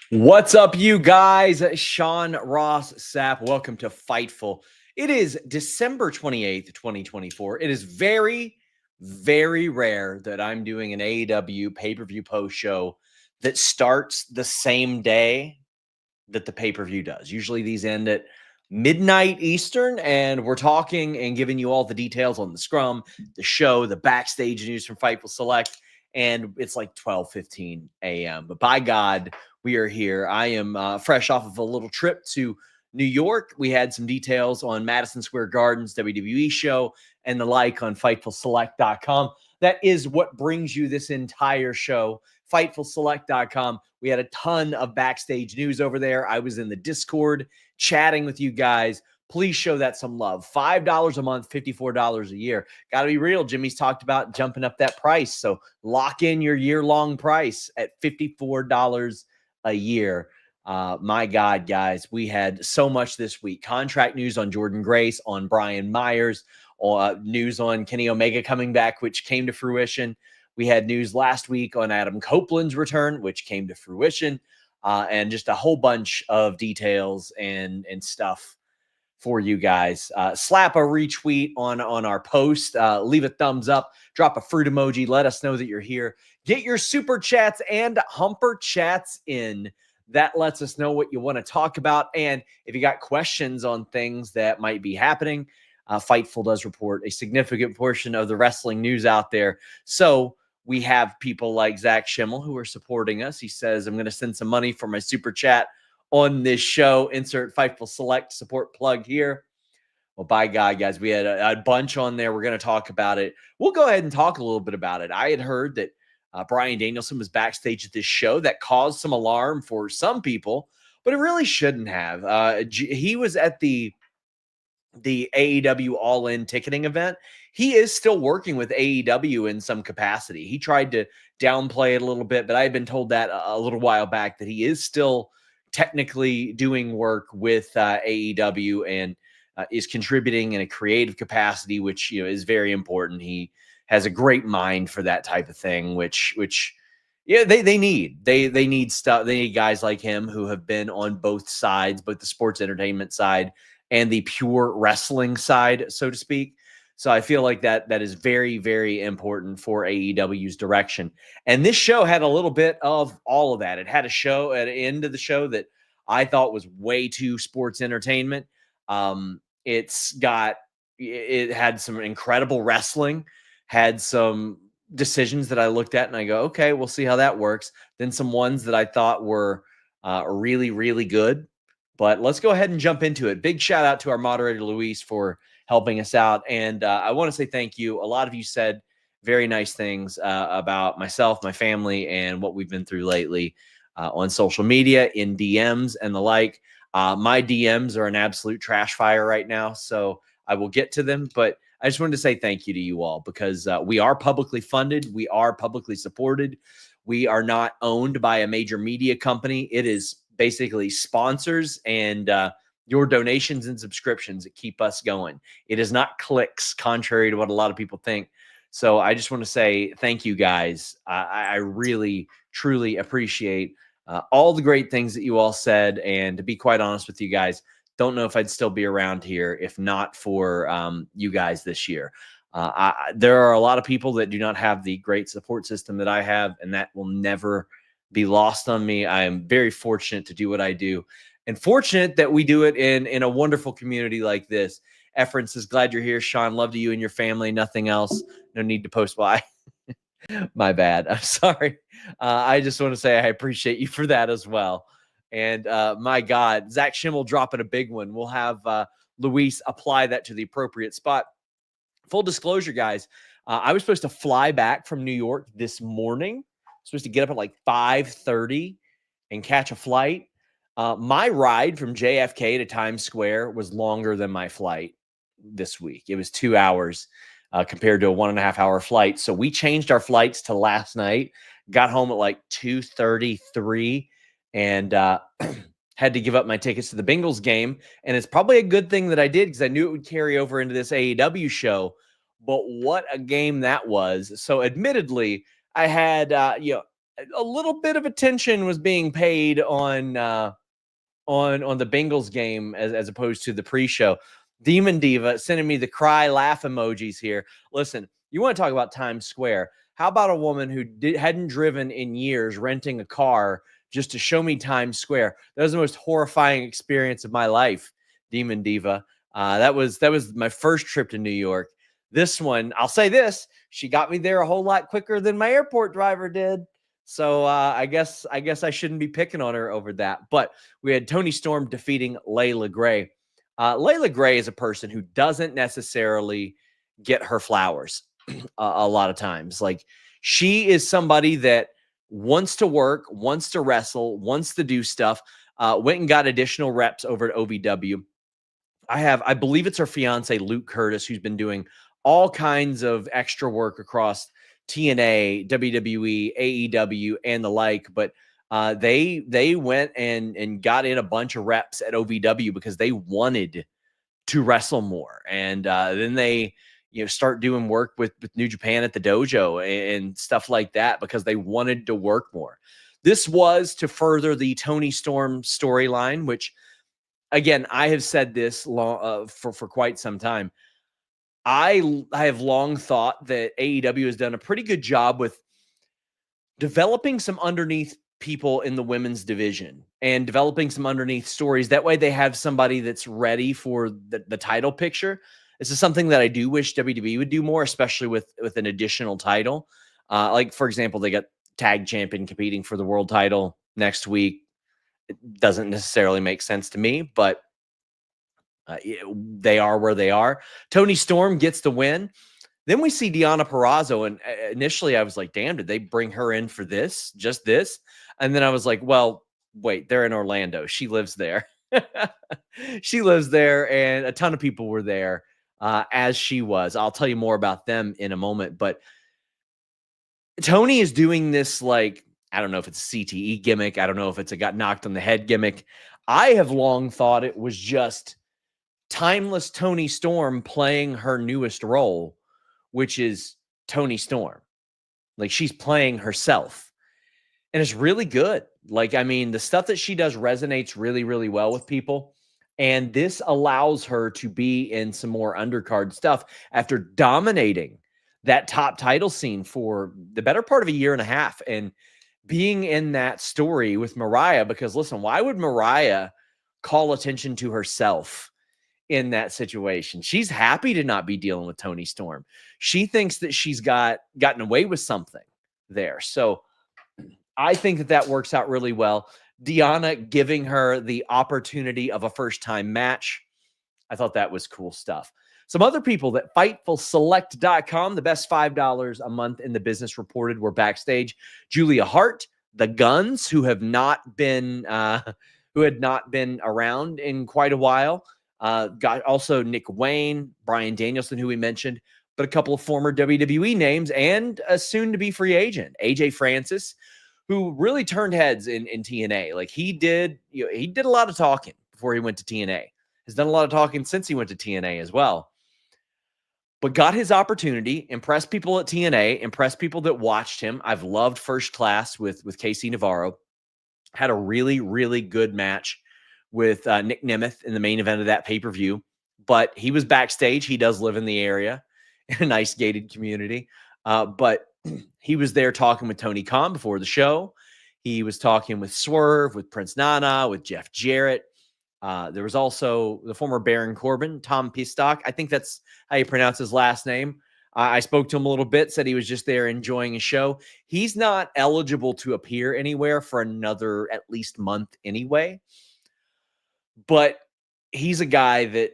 What's up, you guys? Sean Ross Sapp. Welcome to Fightful. It is December 28th, 2024. It is very, very rare that I'm doing an AEW pay-per-view post show that starts the same day that the pay-per-view does. Usually these end at midnight Eastern, and we're talking and giving you all the details on the scrum, the show, the backstage news from Fightful Select, and it's like 12:15 a.m. But by God, we are here. I am fresh off of a little trip to New York. We had some details on Madison Square Garden's WWE show and the like on FightfulSelect.com. That is what brings you this entire show, FightfulSelect.com. We had a ton of backstage news over there. I was in the Discord chatting with you guys. Please show that some love. $5 a month, $54 a year. Got to be real. Jimmy's talked about jumping up that price. So lock in your year-long price at $54 a year. My God, guys, we had so much this week. Contract news on Jordan Grace, on Brian Myers, news on Kenny Omega coming back, which came to fruition. We had news last week on Adam Copeland's return, which came to fruition, and just a whole bunch of details and stuff for you guys. Slap a retweet on our post, leave a thumbs up, drop a fruit emoji, let us know that you're here. Get your super chats and humper chats in. That lets us know what you want to talk about. And if you got questions on things that might be happening, Fightful does report a significant portion of the wrestling news out there. So we have people like Zach Schimmel who are supporting us. He says, I'm going to send some money for my super chat on this show. Insert Fightful Select support plug here. Well, by God, guys, we had a bunch on there. We're going to talk about it. We'll go ahead and talk a little bit about it. I had heard that Bryan Danielson was backstage at this show. That caused some alarm for some people, but it really shouldn't have. He was at the AEW All-In ticketing event. He is still working with AEW in some capacity. He tried to downplay it a little bit, but I had been told that a little while back that he is still technically doing work with AEW and is contributing in a creative capacity, which is very important. He has a great mind for that type of thing, which they need. They need stuff. They need guys like him who have been on both sides, both the sports entertainment side and the pure wrestling side, so to speak. So I feel like that is very, very important for AEW's direction. And this show had a little bit of all of that. It had a show at the end of the show that I thought was way too sports entertainment. It had some incredible wrestling, had some decisions that I looked at and I go, okay, we'll see how that works. Then some ones that I thought were really, really good. But let's go ahead and jump into it. Big shout out to our moderator, Luis, for helping us out. And I want to say thank you. A lot of you said very nice things about myself, my family, and what we've been through lately on social media, in DMs and the like. My DMs are an absolute trash fire right now, so I will get to them. But I just wanted to say thank you to you all because we are publicly funded. We are publicly supported. We are not owned by a major media company. It is basically sponsors and your donations and subscriptions that keep us going. It is not clicks, contrary to what a lot of people think. So I just want to say thank you guys. I really, truly appreciate all the great things that you all said. And to be quite honest with you guys, don't know if I'd still be around here if not for you guys this year. There are a lot of people that do not have the great support system that I have, and that will never be lost on me. I am very fortunate to do what I do and fortunate that we do it in a wonderful community like this. Efren says, glad you're here, Sean. Love to you and your family. Nothing else. No need to post why. My bad. I'm sorry. I just want to say I appreciate you for that as well. And my God, Zach Schimmel dropping a big one. We'll have Luis apply that to the appropriate spot. Full disclosure, guys, I was supposed to fly back from New York this morning. Supposed to get up at like 5:30 and catch a flight. My ride from JFK to Times Square was longer than my flight this week. It was 2 hours compared to a 1.5 hour flight. So we changed our flights to last night, got home at like 2:33 and had to give up my tickets to the Bengals game. And it's probably a good thing that I did because I knew it would carry over into this AEW show. But what a game that was. So admittedly, I had, a little bit of attention was being paid on the Bengals game as opposed to the pre-show. Demon Diva sending me the cry laugh emojis here. Listen, you want to talk about Times Square? How about a woman who hadn't driven in years, renting a car just to show me Times Square? That was the most horrifying experience of my life, Demon Diva. That was my first trip to New York. This one, I'll say this, she got me there a whole lot quicker than my airport driver did. So I guess I shouldn't be picking on her over that. But we had Toni Storm defeating Lela Gray. Lela Gray is a person who doesn't necessarily get her flowers a lot of times. Like, she is somebody that wants to work, wants to wrestle, wants to do stuff. Went and got additional reps over at OVW. I believe it's her fiance, Luke Curtis, who's been doing all kinds of extra work across TNA, WWE, AEW, and the like. But they went and got in a bunch of reps at OVW because they wanted to wrestle more. And then they start doing work with New Japan at the dojo and stuff like that because they wanted to work more. This was to further the Toni Storm storyline, which, again, I have said this for quite some time. I have long thought that AEW has done a pretty good job with developing some underneath people in the women's division and developing some underneath stories. That way they have somebody that's ready for the title picture. This is something that I do wish WWE would do more, especially with an additional title. Like, for example, they got tag champion competing for the world title next week. It doesn't necessarily make sense to me, but they are where they are. Toni Storm gets the win. Then we see Deonna Purrazzo, and initially I was like, damn, did they bring her in for this? Just this? And then I was like, well, wait, they're in Orlando. She lives there. She lives there, and a ton of people were there as she was. I'll tell you more about them in a moment. But Toni is doing this, like, I don't know if it's a CTE gimmick. I don't know if it's a got knocked on the head gimmick. I have long thought it was just timeless Toni Storm playing her newest role, which is Toni Storm. Like, she's playing herself. And it's really good. Like, I mean, the stuff that she does resonates really, really well with people. And this allows her to be in some more undercard stuff after dominating that top title scene for the better part of a year and a half and being in that story with Mariah. Because listen, why would Mariah call attention to herself in that situation? She's happy to not be dealing with Toni Storm. She thinks that she's gotten away with something there. So I think that works out really well. Deonna giving her the opportunity of a first-time match. I thought that was cool stuff. Some other people that FightfulSelect.com, the best $5 a month in the business, reported were backstage. Julia Hart, the Guns, who had not been around in quite a while. Got also Nick Wayne, Bryan Danielson, who we mentioned, but a couple of former WWE names and a soon-to-be free agent, AJ Francis, who really turned heads in TNA. Like, he did a lot of talking before he went to TNA. Has done a lot of talking since he went to TNA as well. But got his opportunity, impressed people at TNA, impressed people that watched him. I've loved First Class with Casey Navarro. Had a really, really good match with Nick Nemeth in the main event of that pay-per-view. But he was backstage. He does live in the area in a nice gated community. But he was there talking with Tony Khan before the show. He was talking with Swerve, with Prince Nana, with Jeff Jarrett. There was also the former Baron Corbin, Tom Pistock. I think that's how you pronounce his last name. I spoke to him a little bit, said he was just there enjoying a show. He's not eligible to appear anywhere for another at least month anyway. But he's a guy that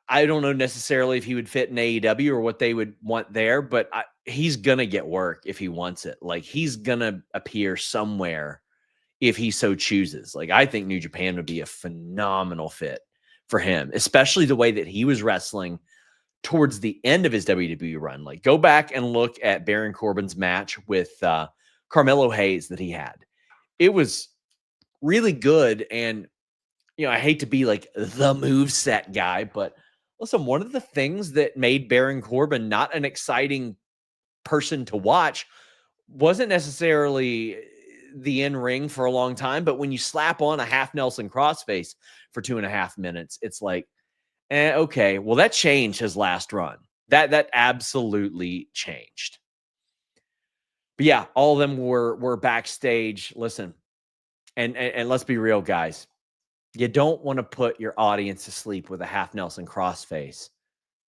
I don't know necessarily if he would fit in AEW or what they would want there, but he's going to get work if he wants it. Like, he's going to appear somewhere if he so chooses. Like, I think New Japan would be a phenomenal fit for him, especially the way that he was wrestling towards the end of his WWE run. Like, go back and look at Baron Corbin's match with Carmelo Hayes that he had. It was really good. And, I hate to be like the moveset guy, but listen, one of the things that made Baron Corbin not an exciting person to watch wasn't necessarily the in-ring for a long time, but when you slap on a half Nelson crossface for 2.5 minutes, it's like, okay, well, that changed his last run. That absolutely changed. But yeah, all of them were backstage. Listen, and let's be real, guys. You don't want to put your audience to sleep with a half Nelson crossface.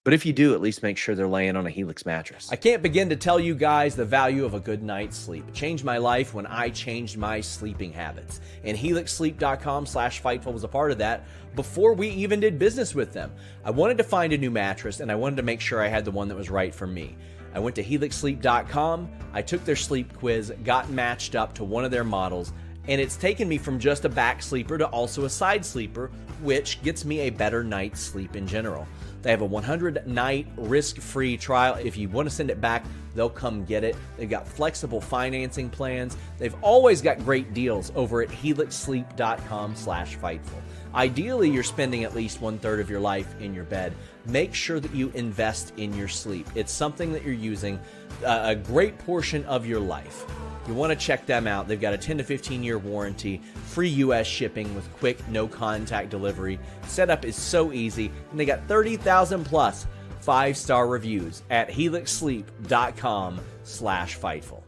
But if you do, at least make sure they're laying on a Helix mattress. I can't begin to tell you guys the value of a good night's sleep. It changed my life when I changed my sleeping habits. And helixsleep.com/Fightful was a part of that before we even did business with them. I wanted to find a new mattress, and I wanted to make sure I had the one that was right for me. I went to helixsleep.com, I took their sleep quiz, got matched up to one of their models, and it's taken me from just a back sleeper to also a side sleeper, which gets me a better night's sleep in general. They have a 100-night risk-free trial. If you want to send it back, they'll come get it. They've got flexible financing plans. They've always got great deals over at helixsleep.com/Fightful. Ideally, you're spending at least 1/3 of your life in your bed. Make sure that you invest in your sleep. It's something that you're using a great portion of your life. You want to check them out. They've got a 10 to 15-year warranty, free U.S. shipping with quick, no-contact delivery. Setup is so easy, and they got 30,000 plus 5-star reviews at helixsleep.com/Fightful.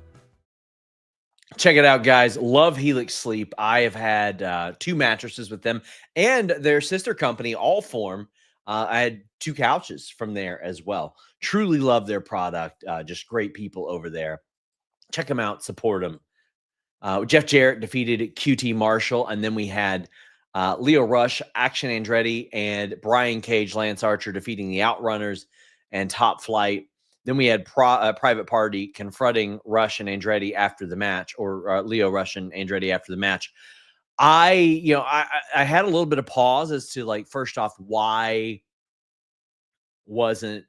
Check it out, guys. Love Helix Sleep. I have had 2 mattresses with them and their sister company, Allform. I had 2 couches from there as well. Truly love their product. Just great people over there. Check them out, support them. Jeff Jarrett defeated QT Marshall, and then we had Leo Rush, Action Andretti, and Brian Cage, Lance Archer defeating the Outrunners and Top Flight. Then we had Private Party confronting Rush and Andretti after the match, or Leo Rush and Andretti after the match. I had a little bit of pause as to, like, first off, why wasn't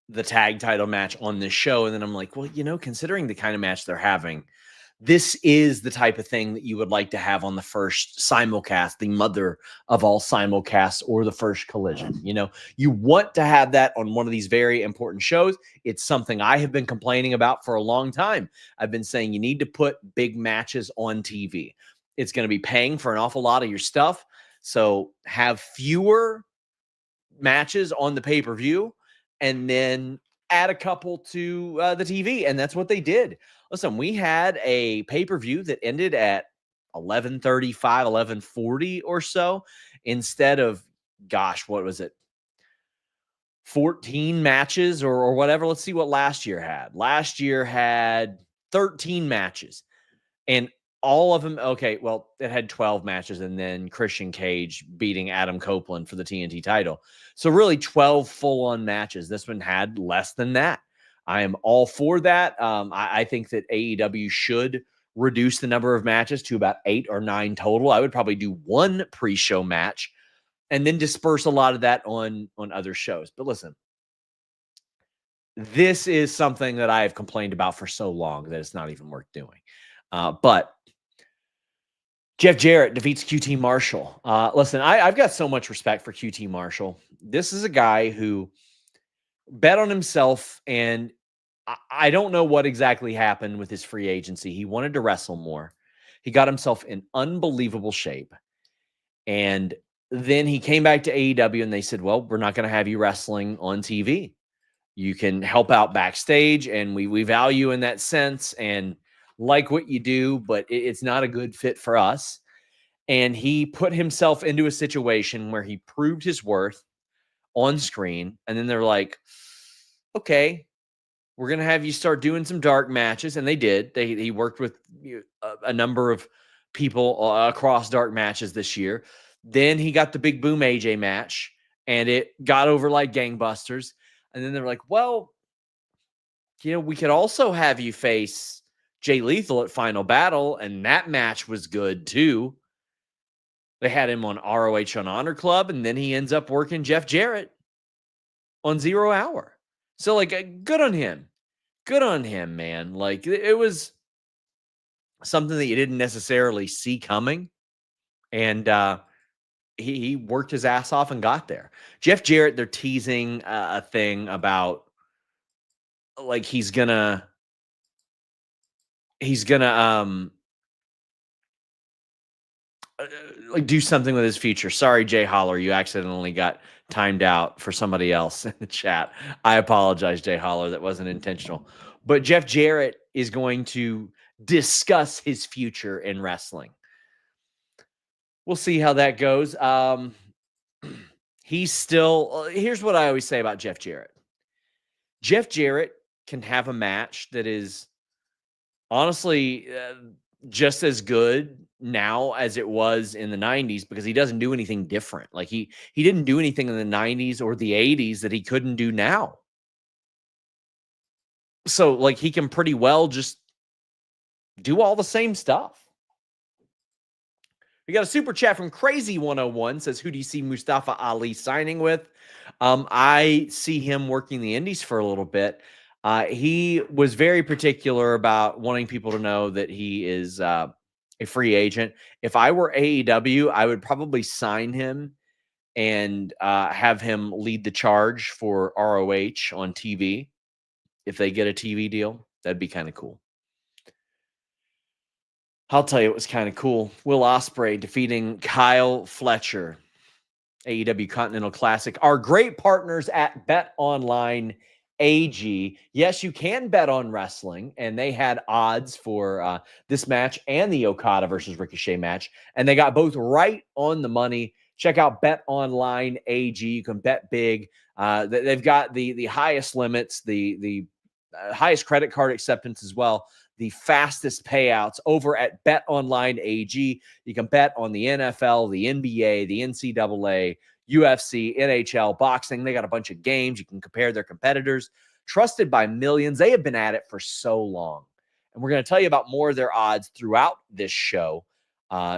the tag title match on this show? And then I'm like, well, considering the kind of match they're having, this is the type of thing that you would like to have on the first simulcast, the mother of all simulcasts, or the first Collision. You want to have that on one of these very important shows. It's something I have been complaining about for a long time. I've been saying you need to put big matches on TV. It's going to be paying for an awful lot of your stuff. So have fewer matches on the pay-per-view, and then add a couple to the TV. And that's what they did. Listen, we had a pay-per-view that ended at 11:35, 11:40 or so, instead of, gosh, what was it? 14 matches or whatever. Let's see what last year had. Last year had 13 matches. And all of them, okay, well, it had 12 matches, and then Christian Cage beating Adam Copeland for the TNT title. So really 12 full-on matches. This one had less than that. I am all for that. I think that AEW should reduce the number of matches to about 8 or 9 total. I would probably do 1 pre-show match and then disperse a lot of that on other shows. But listen, this is something that I have complained about for so long that it's not even worth doing. But Jeff Jarrett defeats QT Marshall. Listen, I've got so much respect for QT Marshall. This is a guy who bet on himself, and I don't know what exactly happened with his free agency. He wanted to wrestle more. He got himself in unbelievable shape. And then he came back to AEW, and they said, well, we're not going to have you wrestling on TV. You can help out backstage, and we value in that sense and like what you do, but it's not a good fit for us. And he put himself into a situation where he proved his worth on screen. And then they're like, okay, we're going to have you start doing some dark matches. And they did. He worked with a number of people across dark matches this year. Then he got the Big Boom AJ match, and it got over like gangbusters. And then they're like, well, we could also have you face Jay Lethal at Final Battle, and that match was good too. They had him on ROH on Honor Club, and then he ends up working Jeff Jarrett on 0 Hour. So, like, good on him. Good on him, man. Like, it was something that you didn't necessarily see coming, and he worked his ass off and got there. Jeff Jarrett, they're teasing a thing about, like, he's gonna like do something with his future. Sorry, Jay Holler, you accidentally got timed out for somebody else in the chat. I apologize, Jay Holler. That wasn't intentional. But Jeff Jarrett is going to discuss his future in wrestling. We'll see how that goes. He's still, here's what I always say about Jeff Jarrett. Jeff Jarrett can have a match that is honestly just as good now as it was in the 90s because he doesn't do anything different. Like he didn't do anything in the 90s or the 80s that he couldn't do now. So like he can pretty well just do all the same stuff. We got a super chat from Crazy 101 says, who do you see Mustafa Ali signing with? I see him working the indies for a little bit. He was very particular about wanting people to know that he is a free agent. If I were AEW, I would probably sign him and have him lead the charge for ROH on TV. If they get a TV deal, that'd be kind of cool. I'll tell you, it was kind of cool. Will Ospreay defeating Kyle Fletcher, AEW Continental Classic. Our great partners at Bet Online AG. Yes, you can bet on wrestling, and they had odds for this match and the Okada versus Ricochet match, and they got both right on the money. Check out Bet Online AG. You can bet big. They've got the highest limits, the highest credit card acceptance as well. The fastest payouts over at Bet Online AG. You can bet on the NFL, the NBA, the NCAA, UFC, NHL, boxing. They got a bunch of games. You can compare their competitors. Trusted by millions. They have been at it for so long. And we're going to tell you about more of their odds throughout this show.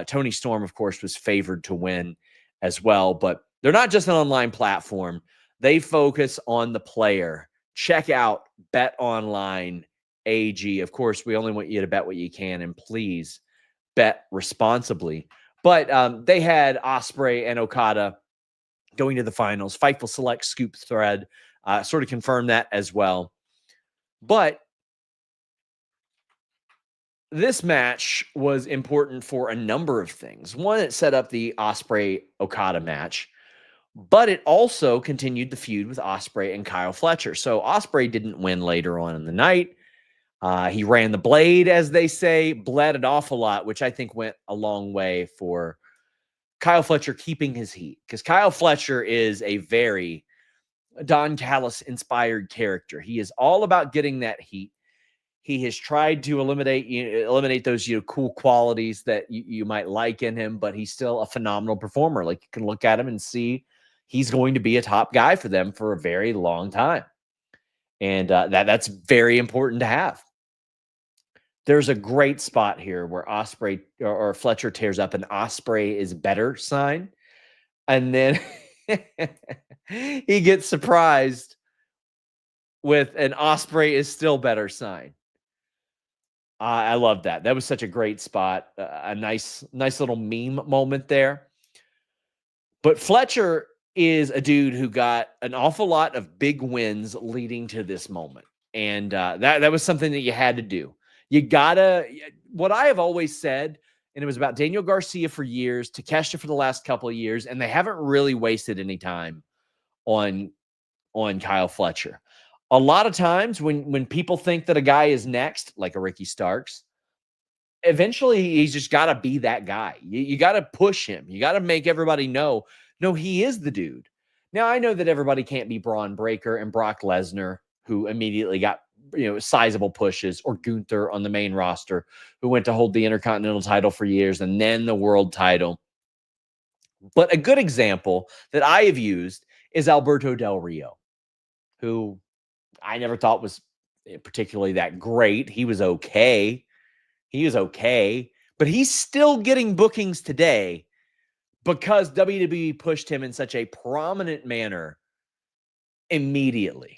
Tony Storm, of course, was favored to win as well. But they're not just an online platform. They focus on the player. Check out Bet Online AG. Of course, we only want you to bet what you can, and please bet responsibly. But they had Ospreay and Okada going to the finals. Fightful Select Scoop Thread sort of confirmed that as well. But this match was important for a number of things. One, it set up the Ospreay-Okada match, but it also continued the feud with Ospreay and Kyle Fletcher. So Ospreay didn't win later on in the night. He ran the blade, as they say, bled an awful lot, which I think went a long way for Kyle Fletcher keeping his heat, because Kyle Fletcher is a very Don Callis-inspired character. He is all about getting that heat. He has tried to eliminate those cool qualities that you might like in him, but he's still a phenomenal performer. Like, you can look at him and see he's going to be a top guy for them for a very long time, and that's very important to have. There's a great spot here where Ospreay or Fletcher tears up an Ospreay is better sign. And then he gets surprised with an Ospreay is still better sign. I love that. That was such a great spot. A nice little meme moment there. But Fletcher is a dude who got an awful lot of big wins leading to this moment. And that was something that you had to do. You gotta, what I have always said, and it was about Daniel Garcia for years, Takeshita for the last couple of years, and they haven't really wasted any time on Kyle Fletcher. A lot of times when people think that a guy is next, like a Ricky Starks, eventually he's just got to be that guy. You got to push him. You got to make everybody know, no, he is the dude. Now, I know that everybody can't be Braun Breaker and Brock Lesnar, who immediately got sizable pushes, or Gunther on the main roster, who went to hold the Intercontinental title for years and then the world title. But a good example that I have used is Alberto Del Rio, who I never thought was particularly that great. He was okay. But he's still getting bookings today because WWE pushed him in such a prominent manner immediately.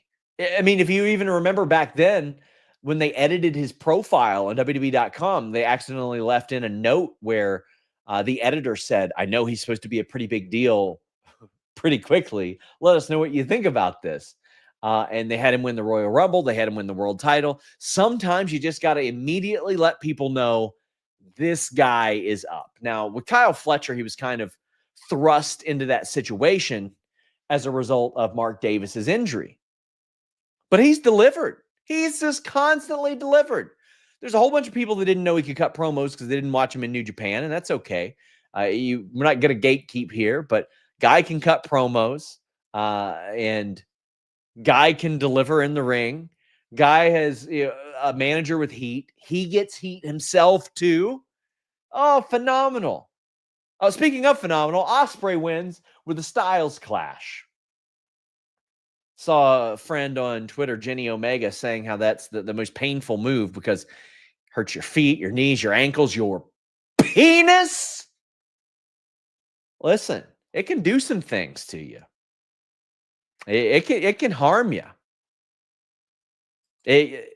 I mean, if you even remember back then when they edited his profile on WWE.com, they accidentally left in a note where the editor said, I know he's supposed to be a pretty big deal pretty quickly. Let us know what you think about this. And they had him win the Royal Rumble. They had him win the world title. Sometimes you just got to immediately let people know this guy is up. Now, with Kyle Fletcher, he was kind of thrust into that situation as a result of Mark Davis's injury. But he's delivered. He's just constantly delivered. There's a whole bunch of people that didn't know he could cut promos because they didn't watch him in New Japan, and that's okay. We're not going to gatekeep here, but guy can cut promos, and guy can deliver in the ring. Guy has a manager with heat. He gets heat himself too. Oh, phenomenal. Speaking of phenomenal, Ospreay wins with a Styles Clash. Saw a friend on Twitter, Jenny Omega, saying how that's the most painful move because it hurts your feet, your knees, your ankles, your penis. Listen, it can do some things to you. It can harm you. It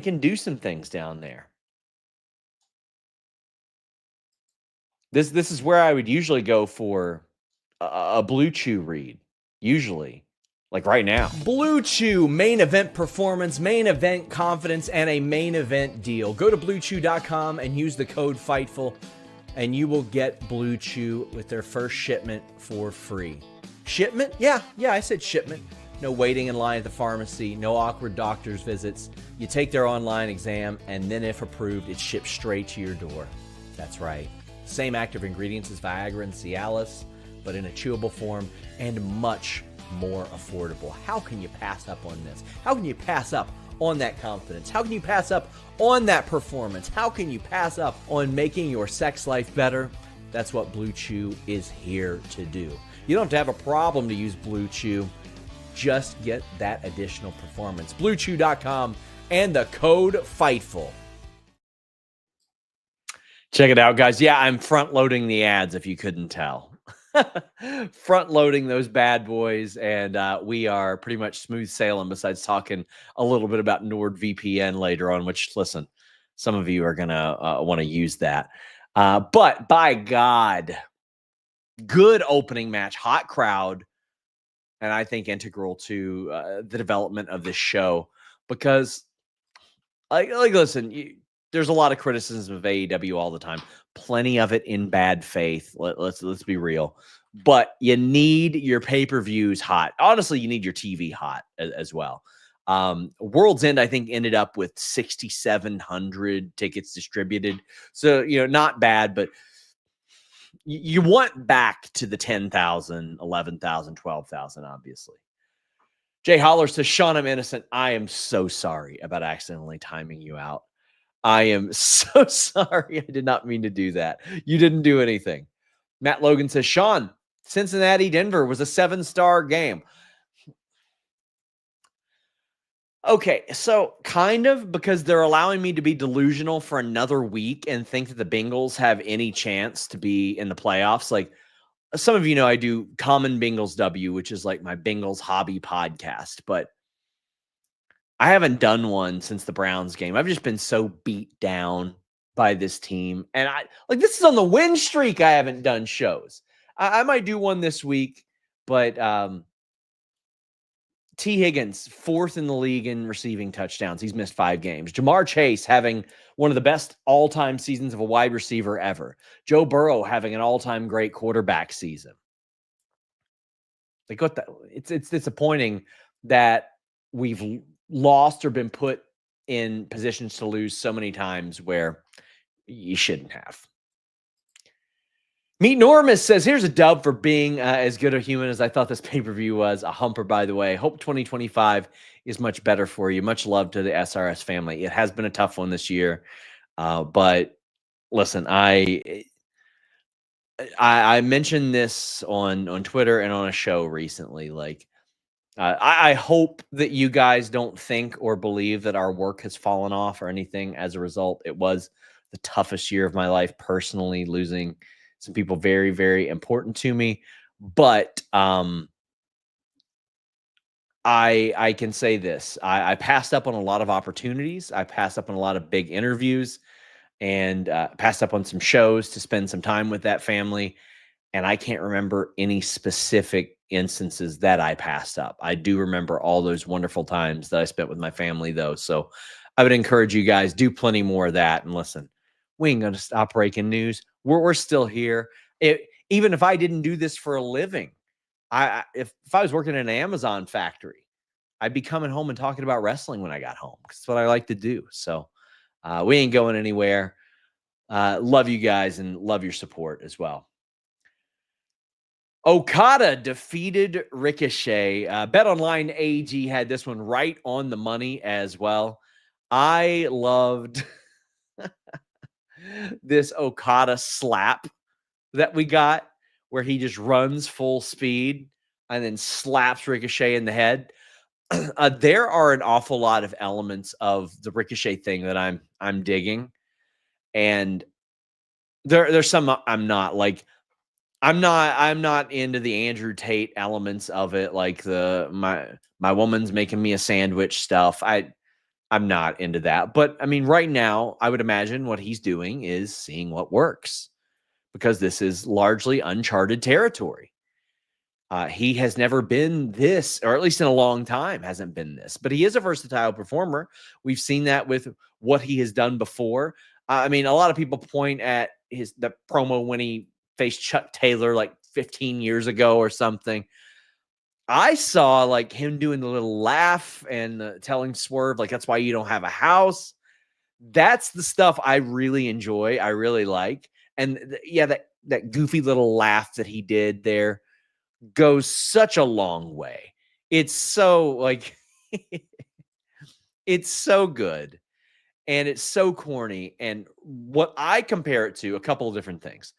can do some things down there. This is where I would usually go for a Blue Chew read. Usually, like right now. Blue Chew, main event performance, main event confidence, and a main event deal. Go to BlueChew.com and use the code FIGHTFUL, and you will get Blue Chew with their first shipment for free. Shipment? Yeah, I said shipment. No waiting in line at the pharmacy, no awkward doctor's visits. You take their online exam, and then if approved, it's shipped straight to your door. That's right. Same active ingredients as Viagra and Cialis, but in a chewable form and much more affordable. How can you pass up on this? How can you pass up on that confidence? How can you pass up on that performance? How can you pass up on making your sex life better? That's what Blue Chew is here to do. You don't have to have a problem to use Blue Chew. Just get that additional performance. BlueChew.com and the code FIGHTFUL. Check it out, guys. Yeah, I'm front-loading the ads if you couldn't tell. Front-loading those bad boys, and we are pretty much smooth sailing besides talking a little bit about NordVPN later on, which, listen, some of you are going to want to use that. But by God, good opening match, hot crowd, and I think integral to the development of this show because, listen, there's a lot of criticism of AEW all the time. Plenty of it in bad faith. Let's be real. But you need your pay-per-views hot. Honestly, you need your TV hot as well. World's End, I think, ended up with 6,700 tickets distributed. So, not bad, but you want back to the 10,000, 11,000, 12,000, obviously. Jay Holler says, Sean, I'm innocent. I am so sorry about accidentally timing you out. I am so sorry. I did not mean to do that. You didn't do anything. Matt Logan says, Sean, Cincinnati-Denver was a 7-star game. Okay, so kind of because they're allowing me to be delusional for another week and think that the Bengals have any chance to be in the playoffs. Like some of you know, I do Common Bengals W, which is like my Bengals hobby podcast, but I haven't done one since the Browns game. I've just been so beat down by this team. And this is on the win streak. I haven't done shows. I might do one this week, but T. Higgins, 4th in the league in receiving touchdowns. He's missed 5 games. Jamar Chase having one of the best all-time seasons of a wide receiver ever. Joe Burrow having an all-time great quarterback season. It's disappointing that we've lost or been put in positions to lose so many times where you shouldn't have. Meet Normus says, here's a dub for being as good a human as I thought this pay-per-view was. A humper, by the way. Hope 2025 is much better for you. Much love to the SRS family. It has been a tough one this year. But listen, I mentioned this on Twitter and on a show recently. I hope that you guys don't think or believe that our work has fallen off or anything as a result. It was the toughest year of my life personally, losing some people very, very important to me. But I can say this. I passed up on a lot of opportunities. I passed up on a lot of big interviews and passed up on some shows to spend some time with that family. And I can't remember any specific instances that I passed up. I do remember all those wonderful times that I spent with my family, though. So I would encourage you guys, do plenty more of that. And listen, we ain't going to stop breaking news. We're still here. Even if I didn't do this for a living, if I was working in an Amazon factory, I'd be coming home and talking about wrestling when I got home. That's what I like to do. So we ain't going anywhere. Love you guys and love your support as well. Okada defeated Ricochet. BetOnline AG had this one right on the money as well. I loved this Okada slap that we got where he just runs full speed and then slaps Ricochet in the head. There are an awful lot of elements of the Ricochet thing that I'm digging. And there's some I'm not. Like, I'm not into the Andrew Tate elements of it, like my woman's making me a sandwich stuff. I'm not into that. But I mean, right now, I would imagine what he's doing is seeing what works, because this is largely uncharted territory. He has never been this, or at least in a long time, hasn't been this. But he is a versatile performer. We've seen that with what he has done before. I mean, a lot of people point at the promo when he faced Chuck Taylor like 15 years ago or something. I saw like him doing the little laugh and telling Swerve, like, that's why you don't have a house. That's the stuff I really enjoy. I really like. And that goofy little laugh that he did there goes such a long way. It's so like, it's so good. And it's so corny. And what I compare it to, a couple of different things.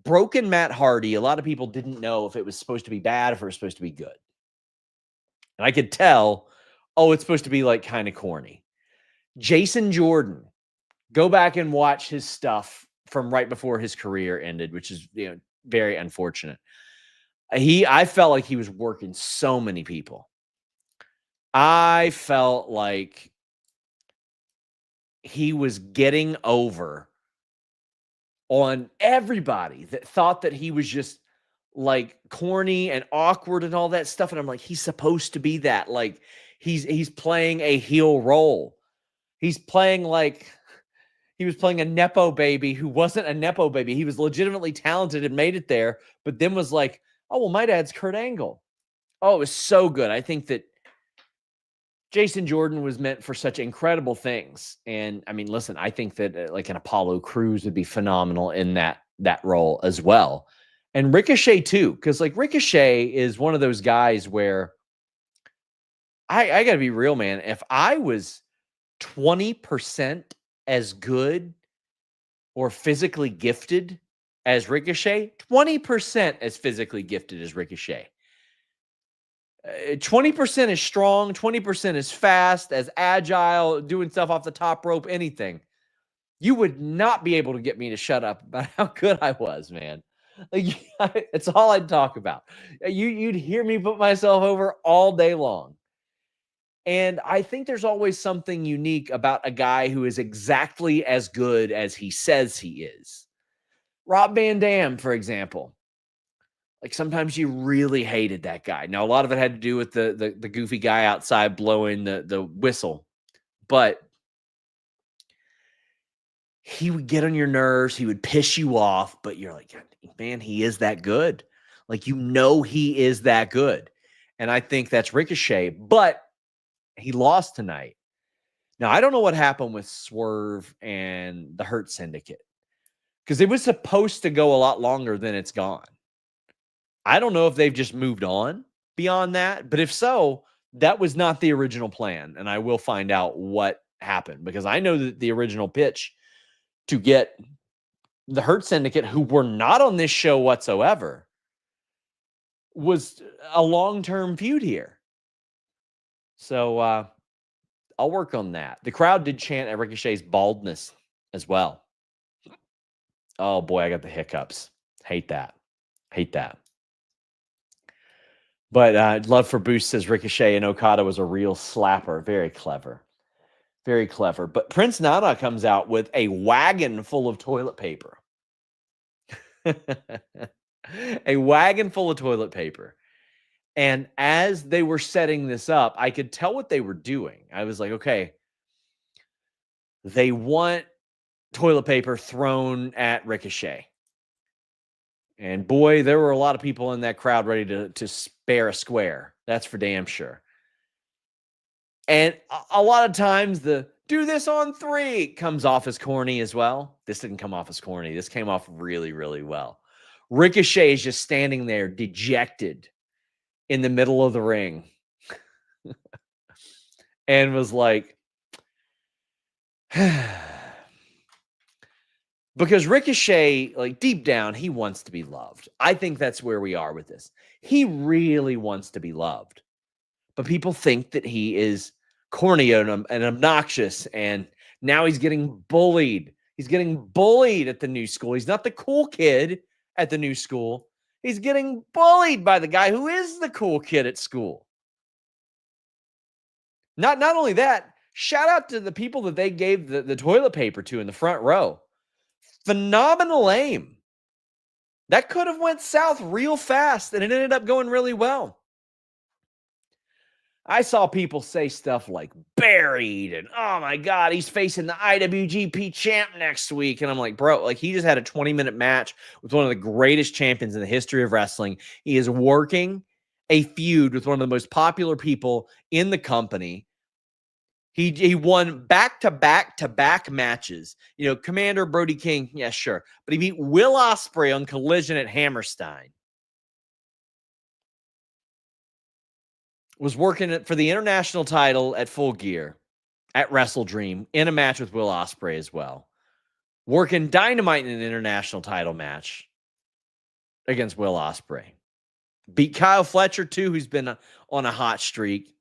Broken Matt Hardy, a lot of people didn't know if it was supposed to be bad, if it was supposed to be good. And I could tell, it's supposed to be like kind of corny. Jason Jordan, go back and watch his stuff from right before his career ended, which is very unfortunate. I felt like he was working so many people. I felt like he was getting over on everybody that thought that he was just like corny and awkward and all that stuff. And I'm like, he's supposed to be that. Like, he's playing a heel role. He's playing like he was playing a Nepo baby who wasn't a Nepo baby. He was legitimately talented and made it there, but then was like, oh, well, my dad's Kurt Angle. Oh, it was so good. I think that Jason Jordan was meant for such incredible things. And I mean, listen, I think that like an Apollo Crews would be phenomenal in that role as well. And Ricochet too, because like Ricochet is one of those guys where I got to be real, man. If I was 20% as good or physically gifted as Ricochet, 20% as physically gifted as Ricochet, 20% is strong, 20% is fast, as agile, doing stuff off the top rope, anything. You would not be able to get me to shut up about how good I was, man. Like, it's all I'd talk about. You'd hear me put myself over all day long. And I think there's always something unique about a guy who is exactly as good as he says he is. Rob Van Dam, for example. Like, sometimes you really hated that guy. Now, a lot of it had to do with the goofy guy outside blowing the whistle. But he would get on your nerves. He would piss you off. But you're like, man, he is that good. Like, he is that good. And I think that's Ricochet. But he lost tonight. Now, I don't know what happened with Swerve and the Hurt Syndicate, because it was supposed to go a lot longer than it's gone. I don't know if they've just moved on beyond that, but if so, that was not the original plan. And I will find out what happened, because I know that the original pitch to get the Hurt Syndicate, who were not on this show whatsoever, was a long-term feud here. So I'll work on that. The crowd did chant at Ricochet's baldness as well. Oh boy, I got the hiccups. Hate that. But Love for Boost says Ricochet and Okada was a real slapper. Very clever. Very clever. But Prince Nana comes out with a wagon full of toilet paper. A wagon full of toilet paper. And as they were setting this up, I could tell what they were doing. I was like, okay, they want toilet paper thrown at Ricochet. And boy, there were a lot of people in that crowd ready to spare a square. That's for damn sure. And a lot of times the do this on 3 comes off as corny as well. This didn't come off as corny. This came off really, really well. Ricochet is just standing there dejected in the middle of the ring and was like, because Ricochet, like deep down, he wants to be loved. I think that's where we are with this. He really wants to be loved. But people think that he is corny and obnoxious, and now he's getting bullied. He's getting bullied at the new school. He's not the cool kid at the new school. He's getting bullied by the guy who is the cool kid at school. Not only that, shout out to the people that they gave the toilet paper to in the front row. Phenomenal aim. That could have went south real fast, and it ended up going really well. I saw people say stuff like buried and, oh my God, he's facing the IWGP champ next week. And I'm like, bro, like he just had a 20-minute match with one of the greatest champions in the history of wrestling. He is working a feud with one of the most popular people in the company. He won back-to-back matches. You know, Commander Brody King, yeah, sure. But he beat Will Ospreay on Collision at Hammerstein. Was working for the international title at Full Gear, at Wrestle Dream, in a match with Will Ospreay as well. Working Dynamite in an international title match against Will Ospreay. Beat Kyle Fletcher, too, who's been on a hot streak.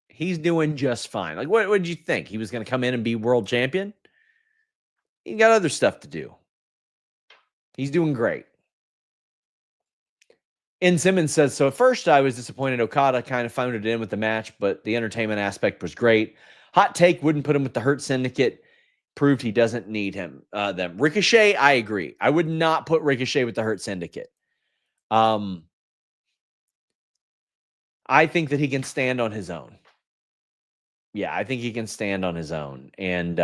He's doing just fine. Like, what did you think? He was going to come in and be world champion? He got other stuff to do. He's doing great. N. Simmons says, so at first I was disappointed Okada kind of phoned it in with the match, but the entertainment aspect was great. Hot take, wouldn't put him with the Hurt Syndicate. Proved he doesn't need them. Ricochet, I agree. I would not put Ricochet with the Hurt Syndicate. I think that he can stand on his own. Yeah, I think he can stand on his own. And